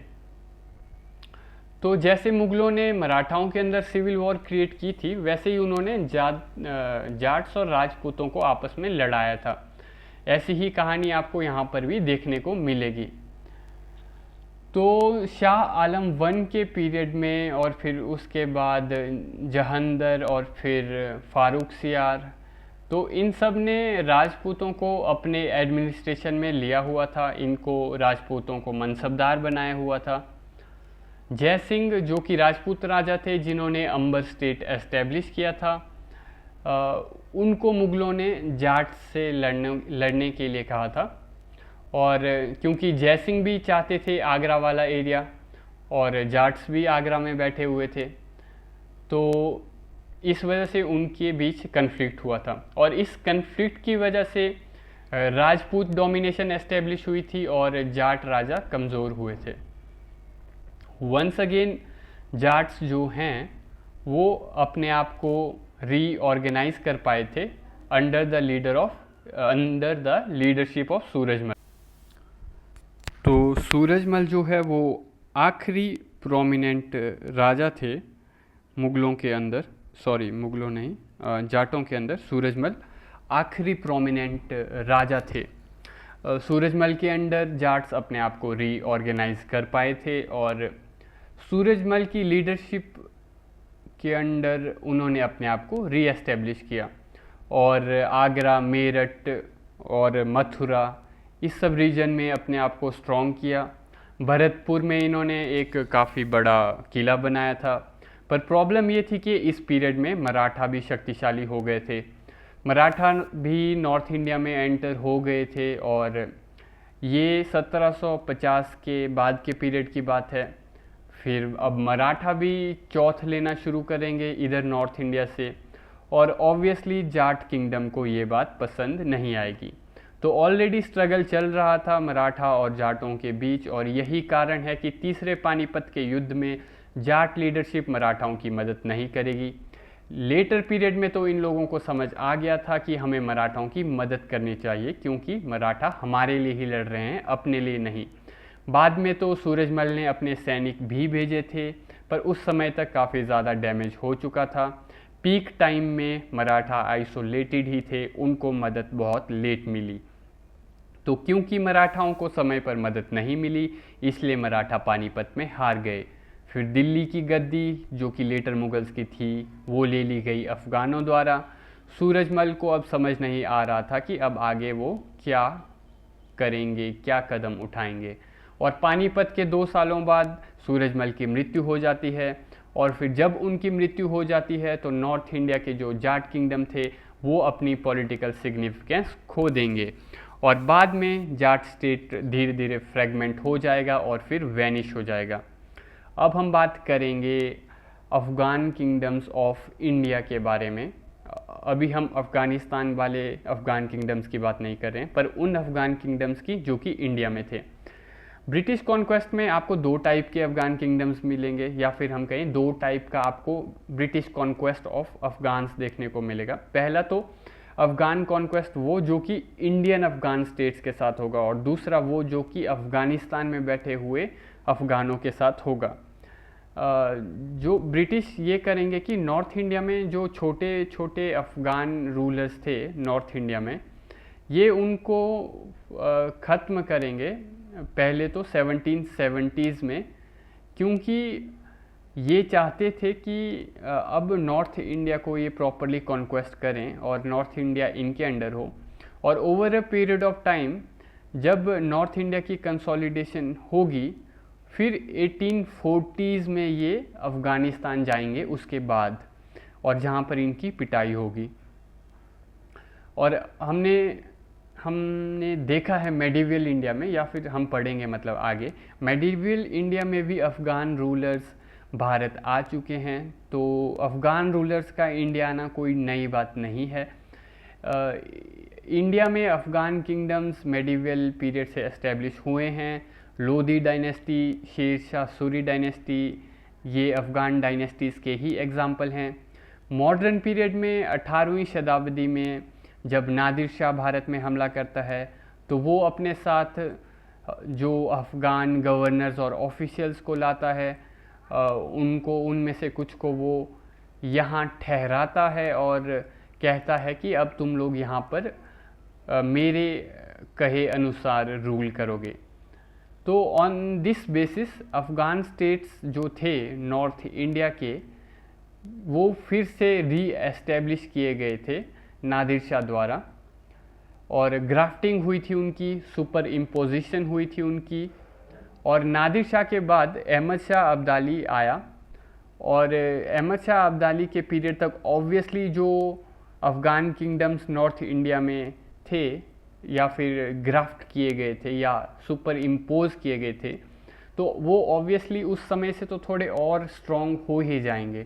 तो जैसे मुग़लों ने मराठाओं के अंदर सिविल वॉर क्रिएट की थी, वैसे ही उन्होंने जाट्स और राजपूतों को आपस में लड़ाया था। ऐसी ही कहानी आपको यहाँ पर भी देखने को मिलेगी। तो शाह आलम वन के पीरियड में और फिर उसके बाद जहांगीर और फिर फारुखसियार, तो इन सब ने राजपूतों को अपने एडमिनिस्ट्रेशन में लिया हुआ था, इनको राजपूतों को मनसबदार बनाया हुआ था। जय सिंह जो कि राजपूत राजा थे जिन्होंने अंबर स्टेट एस्टेब्लिश किया था, उनको मुग़लों ने जाट से लड़ने के लिए कहा था। और क्योंकि जय सिंह भी चाहते थे आगरा वाला एरिया और जाट्स भी आगरा में बैठे हुए थे, तो इस वजह से उनके बीच कन्फ्लिक्ट हुआ था। और इस कन्फ्लिक्ट की वजह से राजपूत डोमिनेशन एस्टेब्लिश हुई थी और जाट राजा कमज़ोर हुए थे। वंस अगेन जाट्स जो हैं वो अपने आप को रीऑर्गेनाइज कर पाए थे under the leadership of Surajmal. तो सूरजमल जो है वो आखिरी प्रोमिनेंट राजा थे मुग़लों के अंदर, सॉरी मुग़लों नहीं, जाटों के अंदर सूरजमल आखिरी प्रोमिनेंट राजा थे। सूरजमल के अंडर जाट्स अपने आप को रीऑर्गेनाइज कर पाए थे और सूरजमल की लीडरशिप के अंडर उन्होंने अपने आप को रीएस्टेब्लिश किया और आगरा, मेरठ और मथुरा इस सब रीजन में अपने आप को स्ट्रॉन्ग किया। भरतपुर में इन्होंने एक काफ़ी बड़ा किला बनाया था। पर प्रॉब्लम ये थी कि इस पीरियड में मराठा भी शक्तिशाली हो गए थे, मराठा भी नॉर्थ इंडिया में एंटर हो गए थे और ये 1750 के बाद के पीरियड की बात है। फिर अब मराठा भी चौथ लेना शुरू करेंगे इधर नॉर्थ इंडिया से और ऑब्वियसली जाट किंगडम को ये बात पसंद नहीं आएगी। तो ऑलरेडी स्ट्रगल चल रहा था मराठा और जाटों के बीच और यही कारण है कि तीसरे पानीपत के युद्ध में जाट लीडरशिप मराठाओं की मदद नहीं करेगी। लेटर पीरियड में तो इन लोगों को समझ आ गया था कि हमें मराठाओं की मदद करनी चाहिए क्योंकि मराठा हमारे लिए ही लड़ रहे हैं, अपने लिए नहीं। बाद में तो सूरजमल ने अपने सैनिक भी भेजे थे पर उस समय तक काफ़ी ज़्यादा डैमेज हो चुका था। पीक टाइम में मराठा आइसोलेटेड ही थे, उनको मदद बहुत लेट मिली। तो क्योंकि मराठाओं को समय पर मदद नहीं मिली इसलिए मराठा पानीपत में हार गए। फिर दिल्ली की गद्दी जो कि लेटर मुगल्स की थी वो ले ली गई अफ़गानों द्वारा। सूरजमल को अब समझ नहीं आ रहा था कि अब आगे वो क्या करेंगे, क्या कदम उठाएंगे। और पानीपत के 2 सालों बाद सूरजमल की मृत्यु हो जाती है और फिर जब उनकी मृत्यु हो जाती है तो नॉर्थ इंडिया के जो जाट किंगडम थे वो अपनी पॉलिटिकल सिग्निफिकेंस खो देंगे और बाद में जाट स्टेट धीरे धीरे फ्रेगमेंट हो जाएगा और फिर वैनिश हो जाएगा। अब हम बात करेंगे अफ़गान किंगडम्स ऑफ इंडिया के बारे में। अभी हम अफ़गानिस्तान वाले अफ़गान किंगडम्स की बात नहीं कर रहे हैं पर उन अफ़गान किंगडम्स की जो कि इंडिया में थे। ब्रिटिश कॉन्क्वेस्ट में आपको 2 टाइप के अफ़गान किंगडम्स मिलेंगे या फिर हम कहें 2 टाइप का आपको ब्रिटिश कॉन्क्वेस्ट ऑफ अफ़गान्स देखने को मिलेगा। पहला तो अफ़गान कॉन्क्वेस्ट वो जो कि इंडियन अफ़गान स्टेट्स के साथ होगा और दूसरा वो जो कि अफ़गानिस्तान में बैठे हुए अफ़गानों के साथ होगा। जो ब्रिटिश ये करेंगे कि नॉर्थ इंडिया में जो छोटे छोटे अफ़गान रूलर्स थे नॉर्थ इंडिया में ये उनको ख़त्म करेंगे पहले तो 1770s में, क्योंकि ये चाहते थे कि अब नॉर्थ इंडिया को ये प्रॉपरली कॉन्क्वेस्ट करें और नॉर्थ इंडिया इनके अंडर हो और over a period of time जब नॉर्थ इंडिया की कंसोलिडेशन होगी फिर 1840s में ये अफ़गानिस्तान जाएंगे उसके बाद और जहाँ पर इनकी पिटाई होगी। और हमने देखा है मेडिवल इंडिया में या फिर हम पढ़ेंगे मतलब आगे मेडिवल इंडिया में भी अफ़गान रूलर्स भारत आ चुके हैं। तो अफ़गान रूलर्स का इंडिया आना कोई नई बात नहीं है। इंडिया में अफ़गान किंगडम्स मेडिवल पीरियड से एस्टेब्लिश हुए हैं। लोधी डायनेस्टी, शेरशाह सूरी डायनेस्टी ये अफ़गान डायनेस्टीज़ के ही एग्ज़ाम्पल हैं। मॉडर्न पीरियड में 18वीं शताब्दी में जब नादिर शाह भारत में हमला करता है तो वो अपने साथ जो अफ़गान गवर्नर्स और ऑफिशियल्स को लाता है उनको उनमें से कुछ को वो यहाँ ठहराता है और कहता है कि अब तुम लोग यहाँ पर मेरे कहे अनुसार रूल करोगे। तो on this basis Afghan states जो थे नॉर्थ इंडिया के वो फिर से री एस्टेब्लिश किए गए थे नादिर शाह द्वारा और ग्राफ्टिंग हुई थी उनकी, सुपर इम्पोजिशन हुई थी उनकी। और नादिर शाह के बाद अहमद शाह अब्दाली आया और अहमद शाह अब्दाली के पीरियड तक ऑब्वियसली जो अफ़गान किंगडम्स नॉर्थ इंडिया में थे या फिर ग्राफ्ट किए गए थे या सुपर इम्पोज किए गए थे तो वो ऑब्वियसली उस समय से तो थोड़े और स्ट्रॉन्ग हो ही जाएंगे।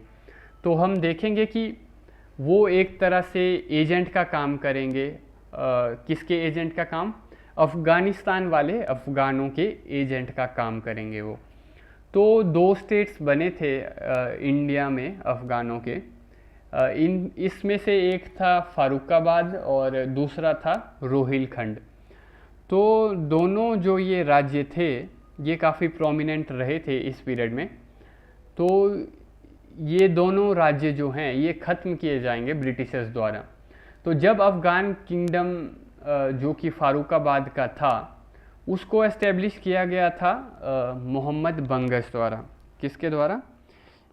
तो हम देखेंगे कि वो एक तरह से एजेंट का काम करेंगे। किसके एजेंट का काम? अफ़गानिस्तान वाले अफ़गानों के एजेंट का काम करेंगे वो। तो 2 स्टेट्स बने थे इंडिया में अफ़गानों के। इसमें से एक था फ़ारुखाबाद और दूसरा था रोहिलखंड। तो दोनों जो ये राज्य थे ये काफ़ी प्रोमिनेंट रहे थे इस पीरियड में। तो ये दोनों राज्य जो हैं ये ख़त्म किए जाएंगे ब्रिटिशर्स द्वारा। तो जब अफ़गान किंगडम जो कि फारुखाबाद का था, उसको एस्टेब्लिश किया गया था मोहम्मद बंगश द्वारा। किसके द्वारा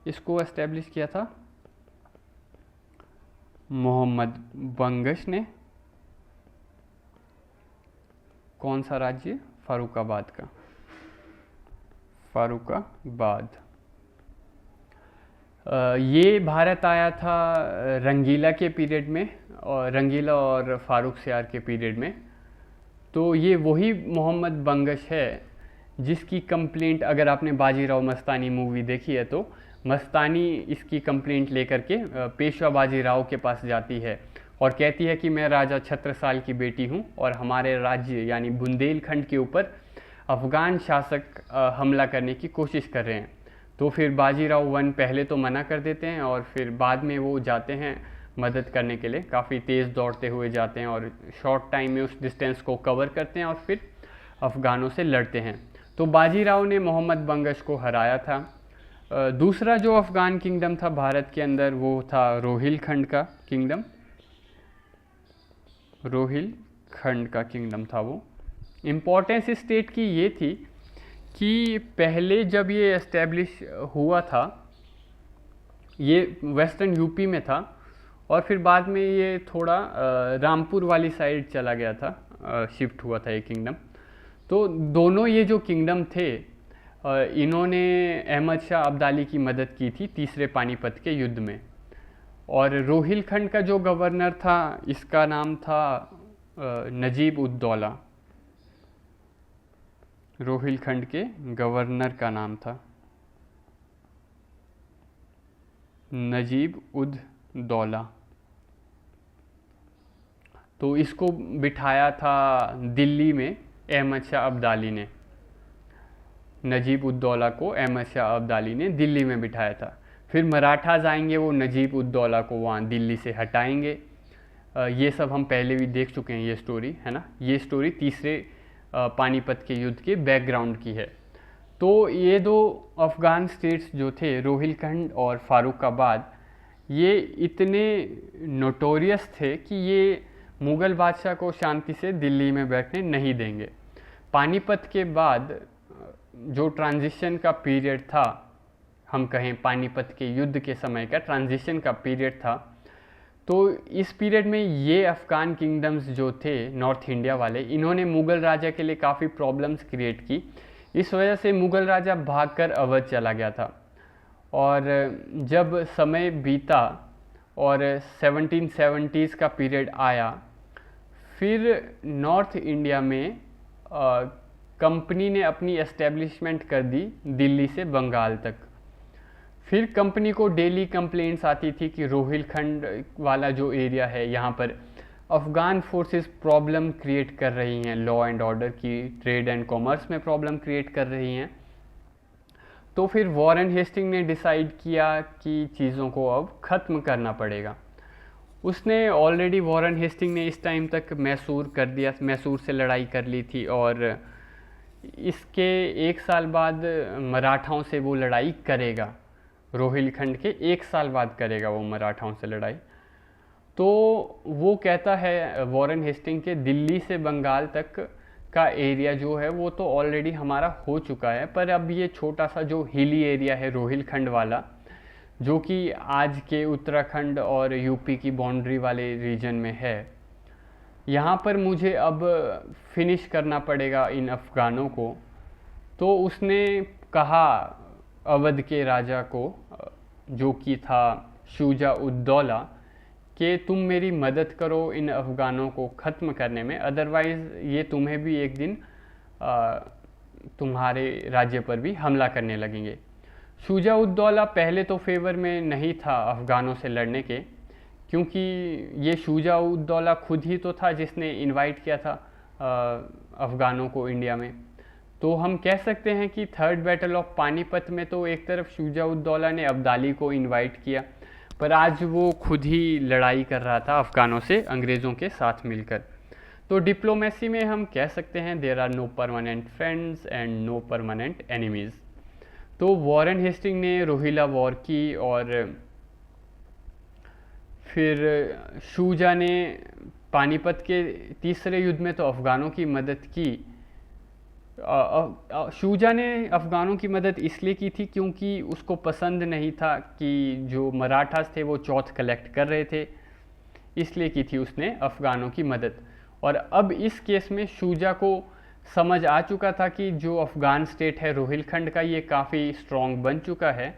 इसको एस्टेब्लिश किया था? मोहम्मद बंगश ने। कौन सा राज्य? फारुखाबाद का, फारुखाबाद। ये भारत आया था रंगीला के पीरियड में, और रंगीला और फारूक सियार के पीरियड में। तो ये वही मोहम्मद बंगश है जिसकी कंप्लेंट, अगर आपने बाजीराव मस्तानी मूवी देखी है तो मस्तानी इसकी कंप्लेंट लेकर के पेशवा बाजीराव के पास जाती है और कहती है कि मैं राजा छत्रसाल की बेटी हूँ और हमारे राज्य यानी बुंदेलखंड के ऊपर अफ़गान शासक हमला करने की कोशिश कर रहे हैं। तो फिर बाजीराव वन पहले तो मना कर देते हैं और फिर बाद में वो जाते हैं मदद करने के लिए, काफ़ी तेज़ दौड़ते हुए जाते हैं और शॉर्ट टाइम में उस डिस्टेंस को कवर करते हैं और फिर अफ़गानों से लड़ते हैं। तो बाजीराव ने मोहम्मद बंगश को हराया था। दूसरा जो अफ़गान किंगडम था भारत के अंदर वो था रोहिलखंड का किंगडम। रोहिलखंड का किंगडम था वो। इम्पोर्टेंस इस स्टेट की ये थी कि पहले जब ये एस्टेब्लिश हुआ था, ये वेस्टर्न यूपी में था और फिर बाद में ये थोड़ा रामपुर वाली साइड चला गया था, शिफ्ट हुआ था ये किंगडम। तो दोनों ये जो किंगडम थे, इन्होंने अहमद शाह अब्दाली की मदद की थी तीसरे पानीपत के युद्ध में। और रोहिलखंड का जो गवर्नर था इसका नाम था नजीब उद दौला। रोहिलखंड के गवर्नर का नाम था नजीब उद दौला। तो इसको बिठाया था दिल्ली में अहमद शाह अब्दाली ने। नजीब उद दौला को अहमद शाह अब्दाली ने दिल्ली में बिठाया था। फिर मराठाज आएंगे, वो नजीब उद दौला को वहाँ दिल्ली से हटाएंगे। ये सब हम पहले भी देख चुके हैं, ये स्टोरी है ना। ये स्टोरी तीसरे पानीपत के युद्ध के बैकग्राउंड की है। तो ये दो अफ़गान स्टेट्स जो थे, रोहिलखंड और फारुखाबाद, ये इतने नोटोरियस थे कि ये मुग़ल बादशाह को शांति से दिल्ली में बैठने नहीं देंगे। पानीपत के बाद जो ट्रांजिशन का पीरियड था, हम कहें पानीपत के युद्ध के समय का ट्रांजिशन का पीरियड था, तो इस पीरियड में ये अफ़गान किंगडम्स जो थे नॉर्थ इंडिया वाले, इन्होंने मुग़ल राजा के लिए काफ़ी प्रॉब्लम्स क्रिएट की। इस वजह से मुग़ल राजा भागकर अवध चला गया था। और जब समय बीता और 1770s का पीरियड आया, फिर नॉर्थ इंडिया में कंपनी ने अपनी एस्टेब्लिशमेंट कर दी दिल्ली से बंगाल तक। फिर कंपनी को डेली कंप्लेंट्स आती थी कि रोहिलखंड वाला जो एरिया है यहाँ पर अफ़गान फोर्सेस प्रॉब्लम क्रिएट कर रही हैं, लॉ एंड ऑर्डर की, ट्रेड एंड कॉमर्स में प्रॉब्लम क्रिएट कर रही हैं। तो फिर वॉरेन हेस्टिंग ने डिसाइड किया कि चीज़ों को अब ख़त्म करना पड़ेगा। उसने ऑलरेडी, वॉरेन हेस्टिंग ने इस टाइम तक मैसूर कर दिया, मैसूर से लड़ाई कर ली थी और इसके एक साल बाद मराठाओं से वो लड़ाई करेगा। रोहिलखंड के एक साल बाद करेगा वो मराठाओं से लड़ाई। तो वो कहता है वॉरेन हेस्टिंग के दिल्ली से बंगाल तक का एरिया जो है वो तो ऑलरेडी हमारा हो चुका है, पर अब ये छोटा सा जो हिली एरिया है रोहिलखंड वाला, जो कि आज के उत्तराखंड और यूपी की बाउंड्री वाले रीजन में है, यहाँ पर मुझे अब फिनिश करना पड़ेगा इन अफ़गानों को। तो उसने कहा अवध के राजा को, जो कि था शुजा उद दौला, कि तुम मेरी मदद करो इन अफ़गानों को ख़त्म करने में, अदरवाइज़ ये तुम्हें भी एक दिन तुम्हारे राज्य पर भी हमला करने लगेंगे। शुजा उद दौला पहले तो फेवर में नहीं था अफ़गानों से लड़ने के, क्योंकि ये शुजा उद दौला खुद ही तो था जिसने इनवाइट किया था अफ़गानों को इंडिया में। तो हम कह सकते हैं कि थर्ड बैटल ऑफ पानीपत में तो एक तरफ शुजा उद दौला ने अब्दाली को इनवाइट किया, पर आज वो खुद ही लड़ाई कर रहा था अफ़गानों से अंग्रेज़ों के साथ मिलकर। तो डिप्लोमेसी में हम कह सकते हैं there are no permanent friends and no permanent enemies. तो वॉरेन हेस्टिंग ने रोहिला वॉर की और फिर शुजा ने पानीपत के तीसरे युद्ध में तो अफ़गानों की मदद की। शुजा ने अफ़गानों की मदद इसलिए की थी क्योंकि उसको पसंद नहीं था कि जो मराठास थे वो चौथ कलेक्ट कर रहे थे, इसलिए की थी उसने अफ़गानों की मदद। और अब इस केस में शुजा को समझ आ चुका था कि जो अफ़गान स्टेट है रोहिलखंड का, ये काफ़ी स्ट्रॉन्ग बन चुका है,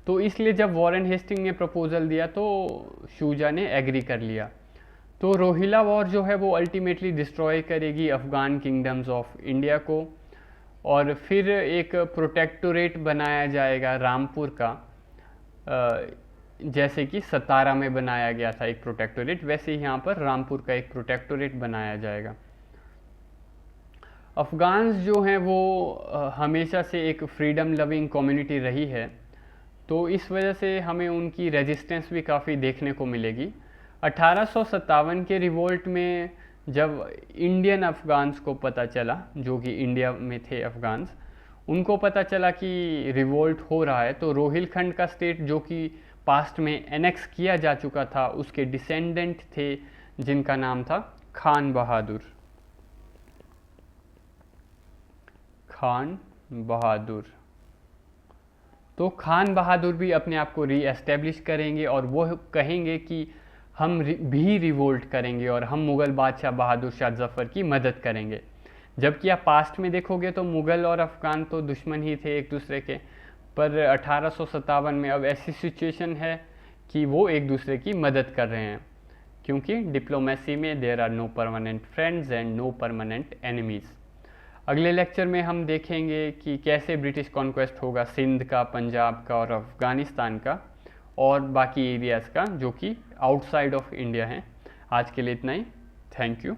तो इसलिए जब वॉरेन हेस्टिंग ने प्रपोज़ल दिया तो शुजा ने एग्री कर लिया। तो रोहिला वॉर जो है वो अल्टीमेटली डिस्ट्रॉय करेगी अफ़गान किंगडम्स ऑफ इंडिया को, और फिर एक प्रोटेक्टोरेट बनाया जाएगा रामपुर का, जैसे कि सतारा में बनाया गया था एक प्रोटेक्टोरेट, वैसे ही यहाँ पर रामपुर का एक प्रोटेक्टोरेट बनाया जाएगा। अफ़गान्स जो हैं वो हमेशा से एक फ्रीडम लविंग कम्युनिटी रही है, तो इस वजह से हमें उनकी रेजिस्टेंस भी काफ़ी देखने को मिलेगी। 1857 के रिवोल्ट में जब इंडियन अफ़गान्स को पता चला, जो कि इंडिया में थे अफ़गान्स, उनको पता चला कि रिवोल्ट हो रहा है, तो रोहिलखंड का स्टेट जो कि पास्ट में एनेक्स किया जा चुका था, उसके डिसेंडेंट थे जिनका नाम था खान बहादुर। खान बहादुर, तो खान बहादुर भी अपने आप को री एस्टेब्लिश करेंगे और वो कहेंगे कि हम भी रिवोल्ट करेंगे और हम मुग़ल बादशाह बहादुर शाह जफ़र की मदद करेंगे। जबकि आप पास्ट में देखोगे तो मुग़ल और अफ़गान तो दुश्मन ही थे एक दूसरे के, पर 1857 में अब ऐसी सिचुएशन है कि वो एक दूसरे की मदद कर रहे हैं, क्योंकि डिप्लोमेसी में there are no permanent friends and no permanent enemies. अगले लेक्चर में हम देखेंगे कि कैसे ब्रिटिश कॉन्क्वेस्ट होगा सिंध का, पंजाब का और अफ़गानिस्तान का और बाकी एरियाज़ का जो कि आउटसाइड ऑफ इंडिया हैं। आज के लिए इतना ही। Thank you.